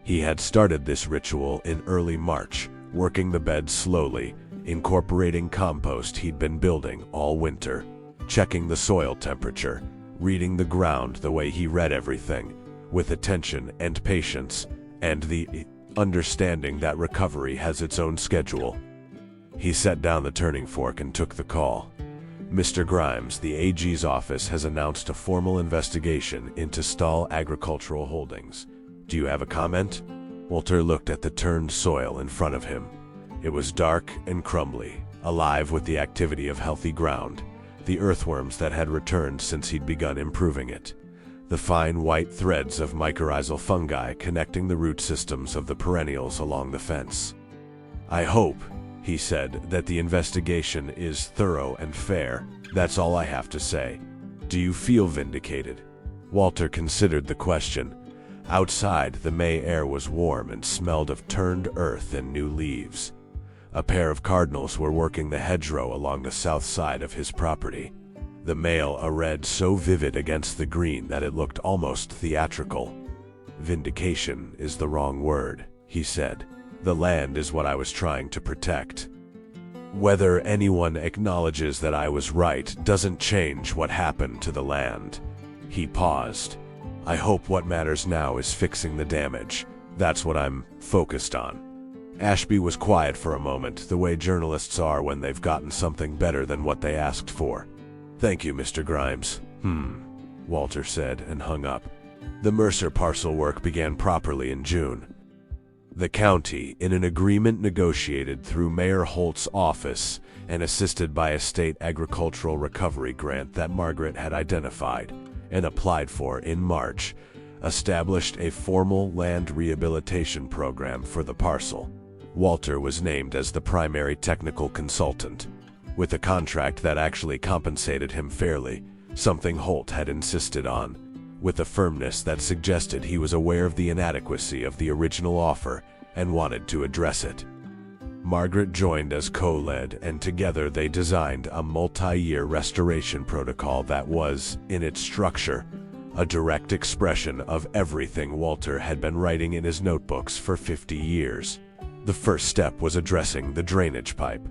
Speaker 1: He had started this ritual in early March, working the bed slowly, incorporating compost he'd been building all winter, checking the soil temperature, reading the ground the way he read everything, with attention and patience, and the understanding that recovery has its own schedule. He set down the turning fork and took the call. Mr. Grimes, the AG's office has announced a formal investigation into Stahl Agricultural Holdings. Do you have a comment? Walter looked at the turned soil in front of him. It was dark and crumbly, alive with the activity of healthy ground, the earthworms that had returned since he'd begun improving it, the fine white threads of mycorrhizal fungi connecting the root systems of the perennials along the fence. I hope, he said, that the investigation is thorough and fair. That's all I have to say. Do you feel vindicated? Walter considered the question. Outside, the May air was warm and smelled of turned earth and new leaves. A pair of cardinals were working the hedgerow along the south side of his property. The male a red so vivid against the green that it looked almost theatrical. Vindication is the wrong word, he said. The land is what I was trying to protect. Whether anyone acknowledges that I was right doesn't change what happened to the land. He paused. I hope what matters now is fixing the damage. That's what I'm focused on. Ashby was quiet for a moment, the way journalists are when they've gotten something better than what they asked for. Thank you, Mr. Grimes. Walter said and hung up. The Mercer parcel work began properly in June. The county, in an agreement negotiated through Mayor Holt's office and assisted by a state agricultural recovery grant that Margaret had identified and applied for in March, established a formal land rehabilitation program for the parcel. Walter was named as the primary technical consultant, with a contract that actually compensated him fairly, something Holt had insisted on, with a firmness that suggested he was aware of the inadequacy of the original offer and wanted to address it. Margaret joined as co-led, and together they designed a multi-year restoration protocol that was, in its structure, a direct expression of everything Walter had been writing in his notebooks for 50 years. The first step was addressing the drainage pipe.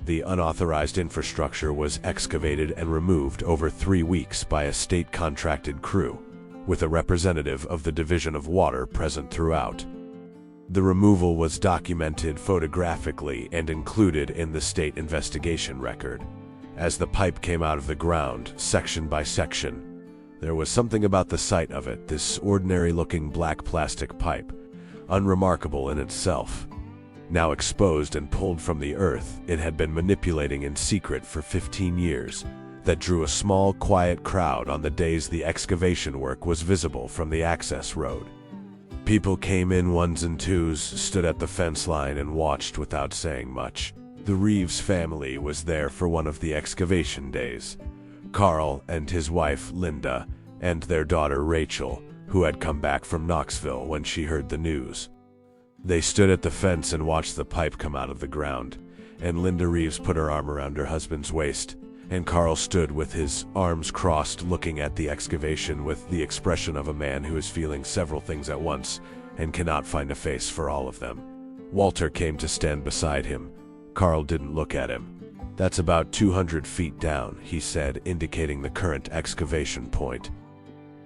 Speaker 1: The unauthorized infrastructure was excavated and removed over 3 weeks by a state-contracted crew, with a representative of the Division of Water present throughout. The removal was documented photographically and included in the state investigation record. As the pipe came out of the ground, section by section, there was something about the sight of it, this ordinary-looking black plastic pipe, unremarkable in itself. Now exposed and pulled from the earth, it had been manipulating in secret for 15 years, that drew a small, quiet crowd on the days the excavation work was visible from the access road. People came in ones and twos, stood at the fence line and watched without saying much. The Reeves family was there for one of the excavation days. Carl and his wife, Linda, and their daughter, Rachel, who had come back from Knoxville when she heard the news. They stood at the fence and watched the pipe come out of the ground, and Linda Reeves put her arm around her husband's waist, and Carl stood with his arms crossed looking at the excavation with the expression of a man who is feeling several things at once and cannot find a face for all of them. Walter came to stand beside him. Carl didn't look at him. That's about 200 feet down, he said, indicating the current excavation point.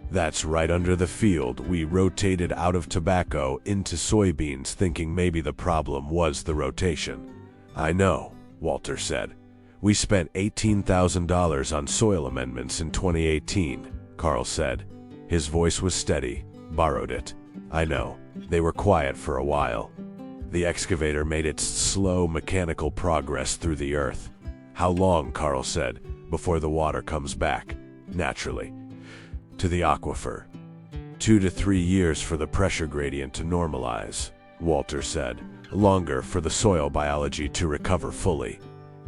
Speaker 1: That's right under the field. We rotated out of tobacco into soybeans, thinking maybe the problem was the rotation. I know, Walter said. We spent $18,000 on soil amendments in 2018, Carl said. His voice was steady. Borrowed it. I know. They were quiet for a while. The excavator made its slow mechanical progress through the earth. How long, Carl said, before the water comes back? Naturally. To the aquifer. 2 to 3 years for the pressure gradient to normalize, Walter said. Longer for the soil biology to recover fully.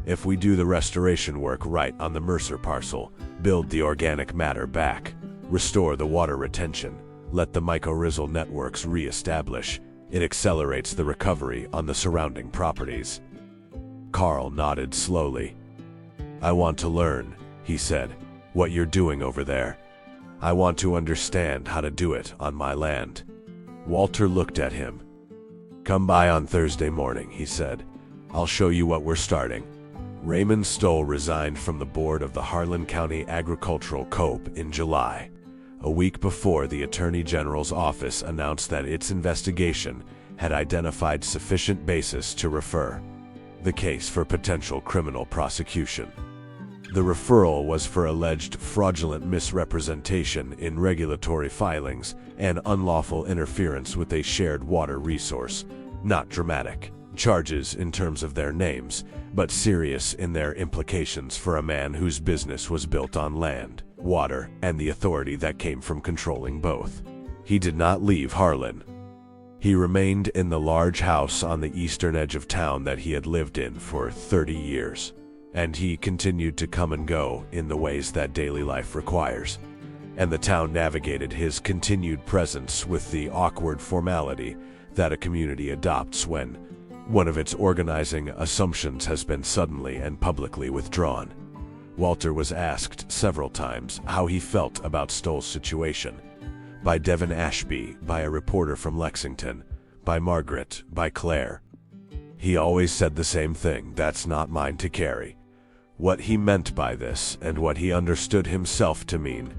Speaker 1: If we do the restoration work right on the Mercer parcel, build the organic matter back, restore the water retention, let the mycorrhizal networks re-establish, it accelerates the recovery on the surrounding properties. Carl nodded slowly. I want to learn, he said, what you're doing over there. I want to understand how to do it on my land. Walter looked at him. "Come by on Thursday morning," he said. "I'll show you what we're starting." Raymond Stoll resigned from the board of the Harlan County Agricultural Coop in July, a week before the Attorney General's office announced that its investigation had identified sufficient basis to refer the case for potential criminal prosecution. The referral was for alleged fraudulent misrepresentation in regulatory filings and unlawful interference with a shared water resource, not dramatic charges in terms of their names, but serious in their implications for a man whose business was built on land, water, and the authority that came from controlling both. He did not leave Harlan. He remained in the large house on the eastern edge of town that he had lived in for 30 years, and he continued to come and go in the ways that daily life requires, and the town navigated his continued presence with the awkward formality that a community adopts when one of its organizing assumptions has been suddenly and publicly withdrawn. Walter was asked several times how he felt about Stoll's situation, by Devin Ashby, by a reporter from Lexington, by Margaret, by Claire. He always said the same thing: "That's not mine to carry." What he meant by this, and what he understood himself to mean,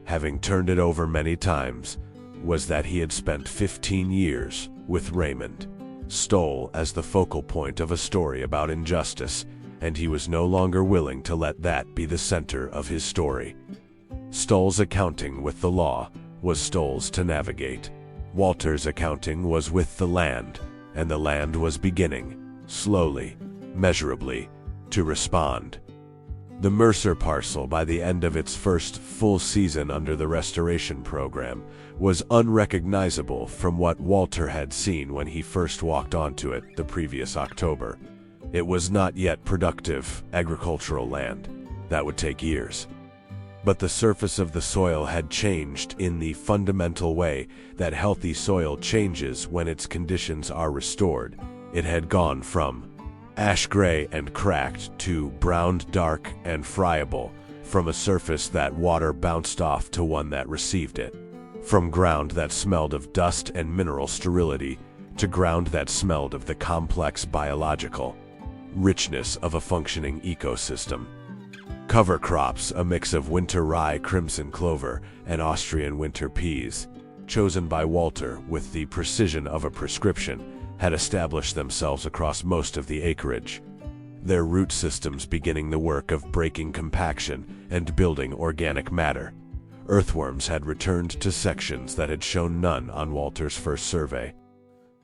Speaker 1: having turned it over many times, was that he had spent 15 years with Raymond Stoll as the focal point of a story about injustice, and he was no longer willing to let that be the center of his story. Stoll's accounting with the law was Stoll's to navigate. Walter's accounting was with the land, and the land was beginning, slowly, measurably, to respond. The Mercer parcel, by the end of its first full season under the restoration program, was unrecognizable from what Walter had seen when he first walked onto it the previous October. It was not yet productive agricultural land. That would take years. But the surface of the soil had changed in the fundamental way that healthy soil changes when its conditions are restored. It had gone from ash gray and cracked to browned dark and friable, from a surface that water bounced off to one that received it, from ground that smelled of dust and mineral sterility to ground that smelled of the complex biological richness of a functioning ecosystem. Cover crops, a mix of winter rye, crimson clover, and Austrian winter peas, chosen by Walter with the precision of a prescription, had established themselves across most of the acreage, their root systems beginning the work of breaking compaction and building organic matter. Earthworms had returned to sections that had shown none on Walter's first survey.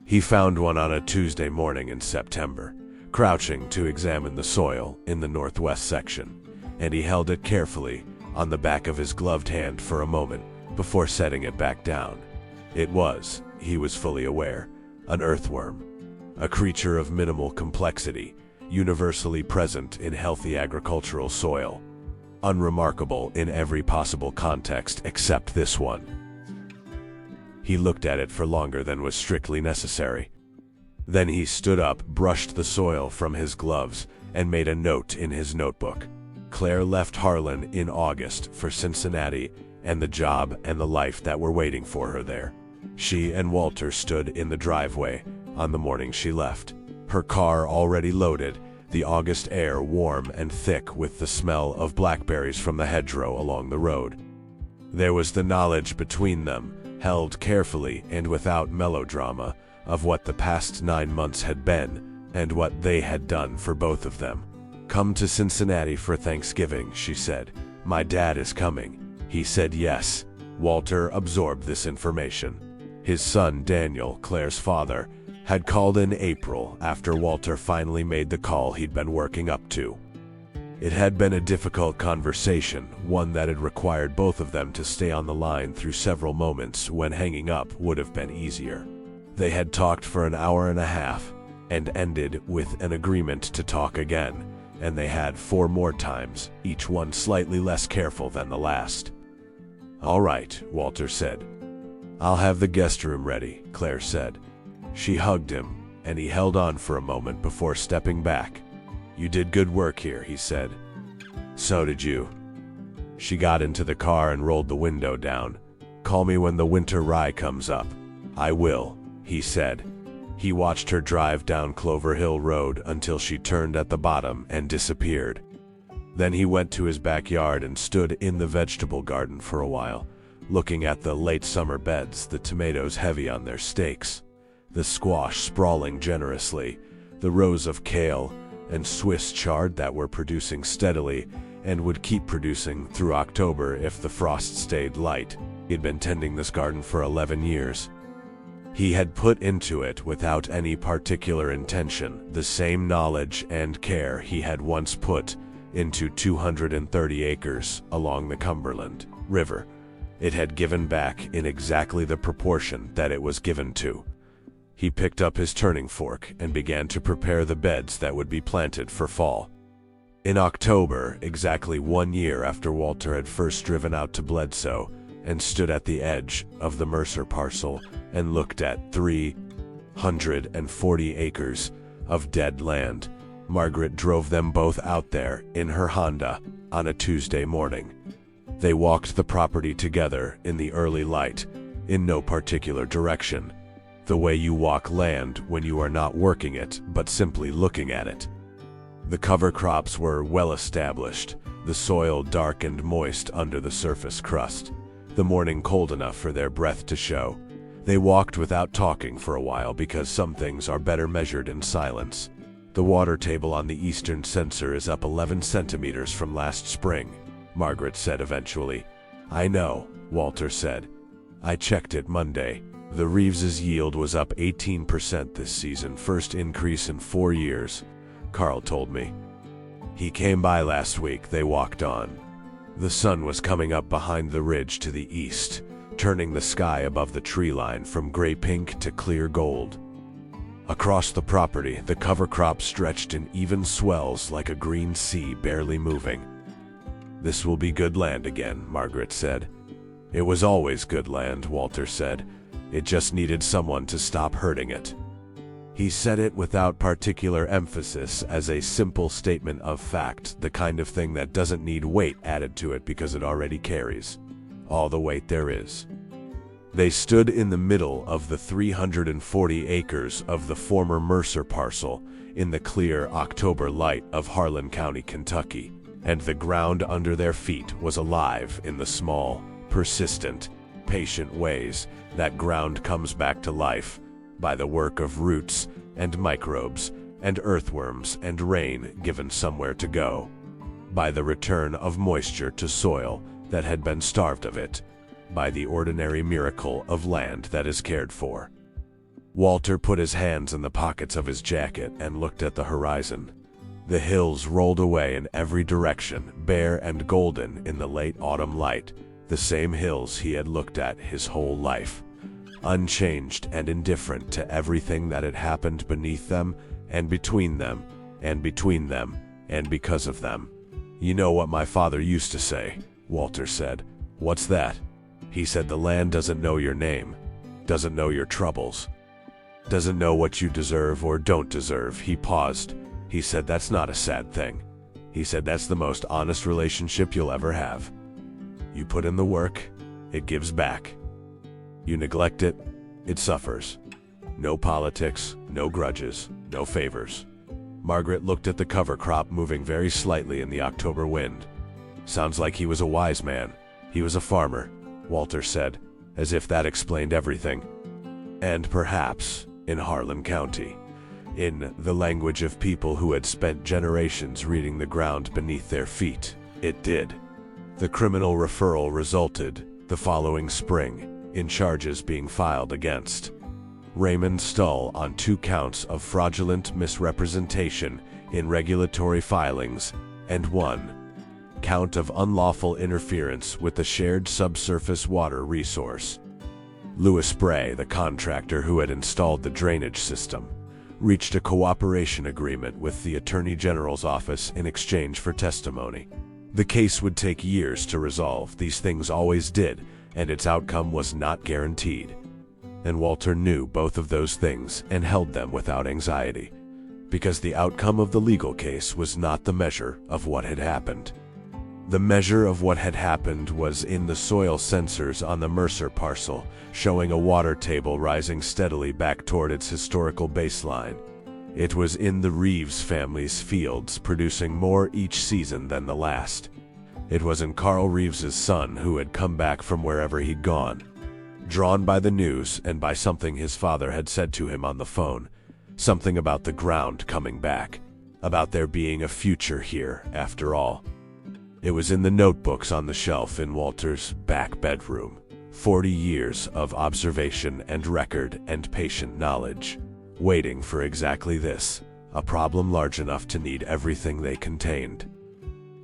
Speaker 1: He found one on a Tuesday morning in September, crouching to examine the soil in the northwest section, and he held it carefully on the back of his gloved hand for a moment before setting it back down. It was, he was fully aware, an earthworm, a creature of minimal complexity, universally present in healthy agricultural soil, unremarkable in every possible context except this one. He looked at it for longer than was strictly necessary. Then he stood up, brushed the soil from his gloves, and made a note in his notebook. Claire left Harlan in August for Cincinnati and the job and the life that were waiting for her there. She and Walter stood in the driveway on the morning she left, her car already loaded, the August air warm and thick with the smell of blackberries from the hedgerow along the road. There was the knowledge between them, held carefully and without melodrama, of what the past 9 months had been and what they had done for both of them. "Come to Cincinnati for Thanksgiving," she said. "My dad is coming." He said yes. Walter absorbed this information. His son, Daniel, Claire's father, had called in April after Walter finally made the call he'd been working up to. It had been a difficult conversation, one that had required both of them to stay on the line through several moments when hanging up would have been easier. They had talked for an hour and a half and ended with an agreement to talk again, and they had 4 more times, each one slightly less careful than the last. "All right," Walter said. "I'll have the guest room ready," Claire said. She hugged him, and he held on for a moment before stepping back. "You did good work here," he said. "So did you." She got into the car and rolled the window down. "Call me when the winter rye comes up." "I will," he said. He watched her drive down Clover Hill Road until she turned at the bottom and disappeared. Then he went to his backyard and stood in the vegetable garden for a while, looking at the late summer beds, the tomatoes heavy on their stakes, the squash sprawling generously, the rows of kale and Swiss chard that were producing steadily and would keep producing through October if the frost stayed light. He'd been tending this garden for 11 years. He had put into it, without any particular intention, the same knowledge and care he had once put into 230 acres along the Cumberland River. It had given back in exactly the proportion that it was given to. He picked up his turning fork and began to prepare the beds that would be planted for fall. In October, exactly 1 year after Walter had first driven out to Bledsoe and stood at the edge of the Mercer parcel and looked at 340 acres of dead land, Margaret drove them both out there in her Honda on a Tuesday morning. They walked the property together in the early light, in no particular direction, the way you walk land when you are not working it but simply looking at it. The cover crops were well established, the soil dark and moist under the surface crust, the morning cold enough for their breath to show. They walked without talking for a while because some things are better measured in silence. "The water table on the eastern sensor is up 11 centimeters from last spring," Margaret said eventually. "I know," Walter said. "I checked it Monday. The Reeves's yield was up 18% this season, first increase in 4 years, Carl told me. He came by last week." They walked on. The sun was coming up behind the ridge to the east, turning the sky above the tree line from gray pink to clear gold. Across the property, the cover crop stretched in even swells like a green sea barely moving. "This will be good land again," Margaret said. "It was always good land," Walter said. "It just needed someone to stop hurting it." He said it without particular emphasis, as a simple statement of fact, the kind of thing that doesn't need weight added to it because it already carries all the weight there is. They stood in the middle of the 340 acres of the former Mercer parcel in the clear October light of Harlan County, Kentucky, and the ground under their feet was alive in the small, persistent, patient ways that ground comes back to life by the work of roots and microbes and earthworms and rain given somewhere to go, by the return of moisture to soil that had been starved of it, by the ordinary miracle of land that is cared for. Walter put his hands in the pockets of his jacket and looked at the horizon. The hills rolled away in every direction, bare and golden in the late autumn light, the same hills he had looked at his whole life, unchanged and indifferent to everything that had happened beneath them and between them and between them and because of them. "You know what my father used to say," Walter said. "What's that?" He said, "The land doesn't know your name, doesn't know your troubles, doesn't know what you deserve or don't deserve." He paused. He said, "That's not a sad thing." He said, "That's the most honest relationship you'll ever have. You put in the work, it gives back. You neglect it, it suffers. No politics, no grudges, no favors." Margaret looked at the cover crop moving very slightly in the October wind. "Sounds like he was a wise man. He was a farmer," Walter said, as if that explained everything. "And perhaps, in Harlan County, in the language of people who had spent generations reading the ground beneath their feet, it did." The criminal referral resulted, the following spring, in charges being filed against Raymond Stull on 2 counts of fraudulent misrepresentation in regulatory filings and 1 count of unlawful interference with the shared subsurface water resource. Lewis Bray, the contractor who had installed the drainage system, reached a cooperation agreement with the Attorney General's office in exchange for testimony. The case would take years to resolve, these things always did, and its outcome was not guaranteed. And Walter knew both of those things and held them without anxiety, because the outcome of the legal case was not the measure of what had happened. The measure of what had happened was in the soil sensors on the Mercer parcel, showing a water table rising steadily back toward its historical baseline. It was in the Reeves family's fields, producing more each season than the last. It was in Carl Reeves's son, who had come back from wherever he'd gone. Drawn by the news and by something his father had said to him on the phone, something about the ground coming back, about there being a future here, after all. It was in the notebooks on the shelf in Walter's back bedroom. 40 years of observation and record and patient knowledge, waiting for exactly this, a problem large enough to need everything they contained.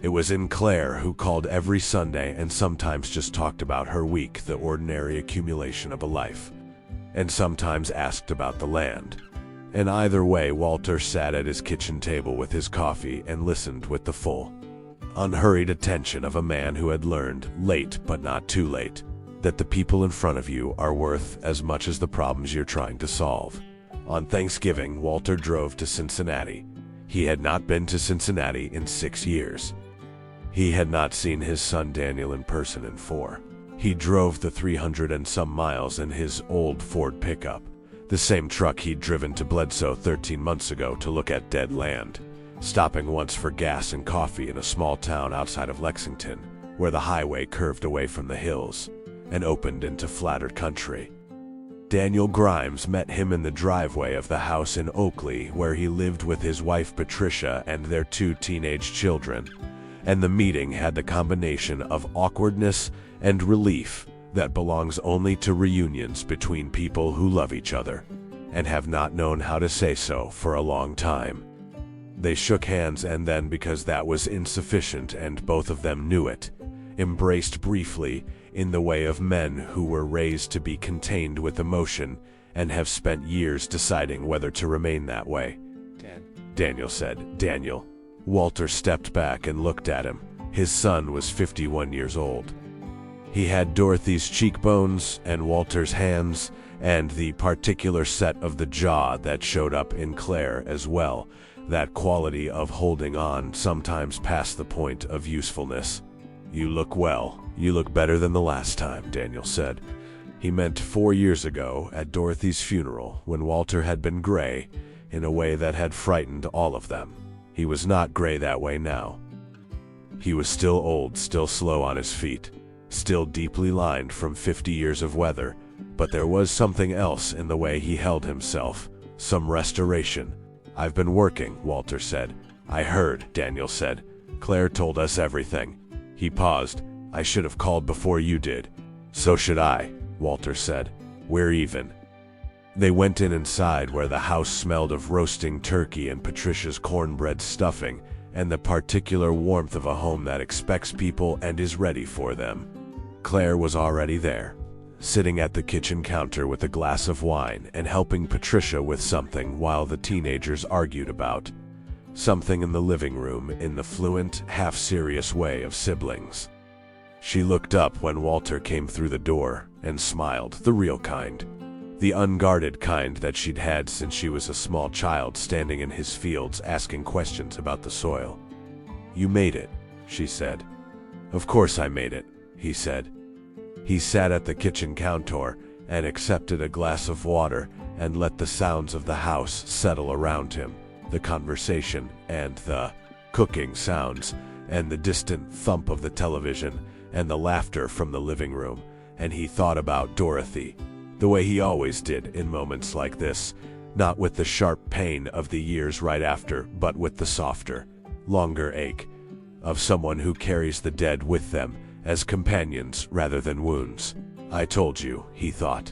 Speaker 1: It was in Claire, who called every Sunday and sometimes just talked about her week, the ordinary accumulation of a life, and sometimes asked about the land. And either way, Walter sat at his kitchen table with his coffee and listened with the full, unhurried attention of a man who had learned, late but not too late, that the people in front of you are worth as much as the problems you're trying to solve. On Thanksgiving, Walter drove to Cincinnati. He had not been to Cincinnati in 6 years. He had not seen his son Daniel in person in 4. He drove the 300 and some miles in his old Ford pickup, the same truck he'd driven to Bledsoe 13 months ago to look at dead land, stopping once for gas and coffee in a small town outside of Lexington, where the highway curved away from the hills and opened into flatter country. Daniel Grimes met him in the driveway of the house in Oakley, where he lived with his wife Patricia and their 2 teenage children, and the meeting had the combination of awkwardness and relief that belongs only to reunions between people who love each other and have not known how to say so for a long time. They shook hands and then, because that was insufficient and both of them knew it, embraced briefly in the way of men who were raised to be contained with emotion and have spent years deciding whether to remain that way. Daniel said. Daniel. Walter stepped back and looked at him. His son was 51 years old. He had Dorothy's cheekbones and Walter's hands and the particular set of the jaw that showed up in Claire as well, that quality of holding on sometimes past the point of usefulness. "You look well. You look better than the last time," Daniel said. He meant 4 years ago at Dorothy's funeral, when Walter had been gray in a way that had frightened all of them. He was not gray that way now. He was still old, still slow on his feet, still deeply lined from 50 years of weather, but there was something else in the way he held himself, some restoration. "I've been working," Walter said. "I heard," Daniel said. "Claire told us everything." He paused. "I should have called before you did." "So should I," Walter said. "We're even." They went inside, where the house smelled of roasting turkey and Patricia's cornbread stuffing, and the particular warmth of a home that expects people and is ready for them. Claire was already there, sitting at the kitchen counter with a glass of wine and helping Patricia with something while the teenagers argued about something in the living room in the fluent, half-serious way of siblings. She looked up when Walter came through the door and smiled, the real kind, the unguarded kind that she'd had since she was a small child, standing in his fields asking questions about the soil. "You made it," she said. "Of course I made it," he said. He sat at the kitchen counter and accepted a glass of water and let the sounds of the house settle around him, the conversation and the cooking sounds and the distant thump of the television and the laughter from the living room, and he thought about Dorothy, the way he always did in moments like this, not with the sharp pain of the years right after, but with the softer, longer ache of someone who carries the dead with them as companions rather than wounds. "I told you," he thought.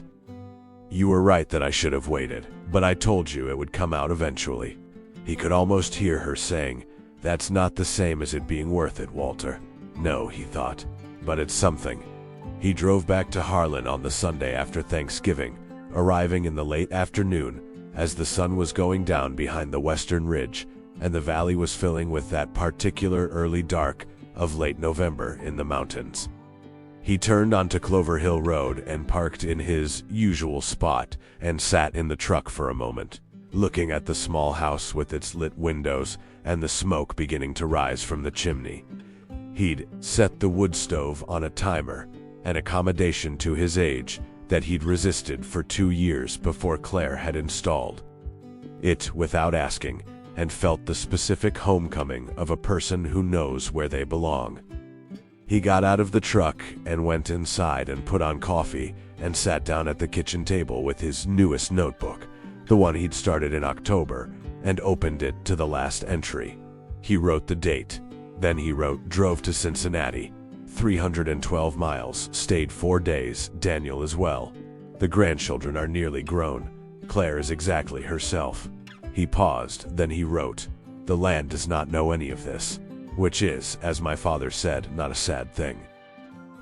Speaker 1: "You were right that I should have waited, but I told you it would come out eventually." He could almost hear her saying, "That's not the same as it being worth it, Walter." No, he thought, but it's something. He drove back to Harlan on the Sunday after Thanksgiving, arriving in the late afternoon as the sun was going down behind the western ridge and the valley was filling with that particular early dark of late November in the mountains. He turned onto Clover Hill Road and parked in his usual spot and sat in the truck for a moment, looking at the small house with its lit windows and the smoke beginning to rise from the chimney. He'd set the wood stove on a timer, an accommodation to his age that he'd resisted for 2 years before Claire had installed it without asking, and felt the specific homecoming of a person who knows where they belong. He got out of the truck and went inside and put on coffee and sat down at the kitchen table with his newest notebook, the one he'd started in October, and opened it to the last entry. He wrote the date. Then he wrote, drove to Cincinnati, 312 miles, stayed 4 days, Daniel as well. The grandchildren are nearly grown. Claire is exactly herself. He paused, then he wrote, the land does not know any of this, which is, as my father said, not a sad thing.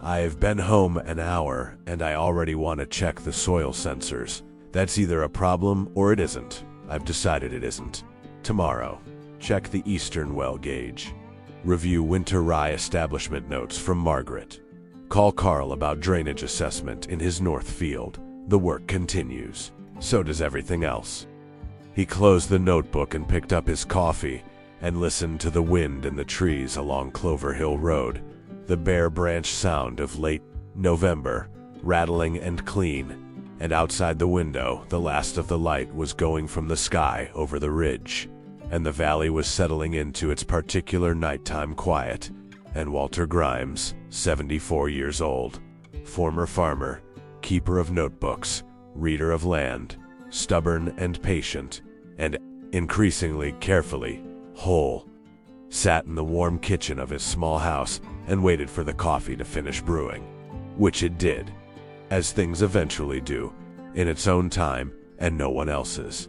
Speaker 1: I have been home an hour, and I already want to check the soil sensors. That's either a problem or it isn't. I've decided it isn't. Tomorrow, check the eastern well gauge. Review winter rye establishment notes from Margaret. Call Carl about drainage assessment in his north field. The work continues. So does everything else. He closed the notebook and picked up his coffee and listened to the wind in the trees along Clover Hill Road, the bare branch sound of late November, rattling and clean, and outside the window the last of the light was going from the sky over the ridge, and the valley was settling into its particular nighttime quiet, and Walter Grimes, 74 years old, former farmer, keeper of notebooks, reader of land, stubborn and patient, and increasingly carefully whole, sat in the warm kitchen of his small house and waited for the coffee to finish brewing, which it did, as things eventually do, in its own time and no one else's.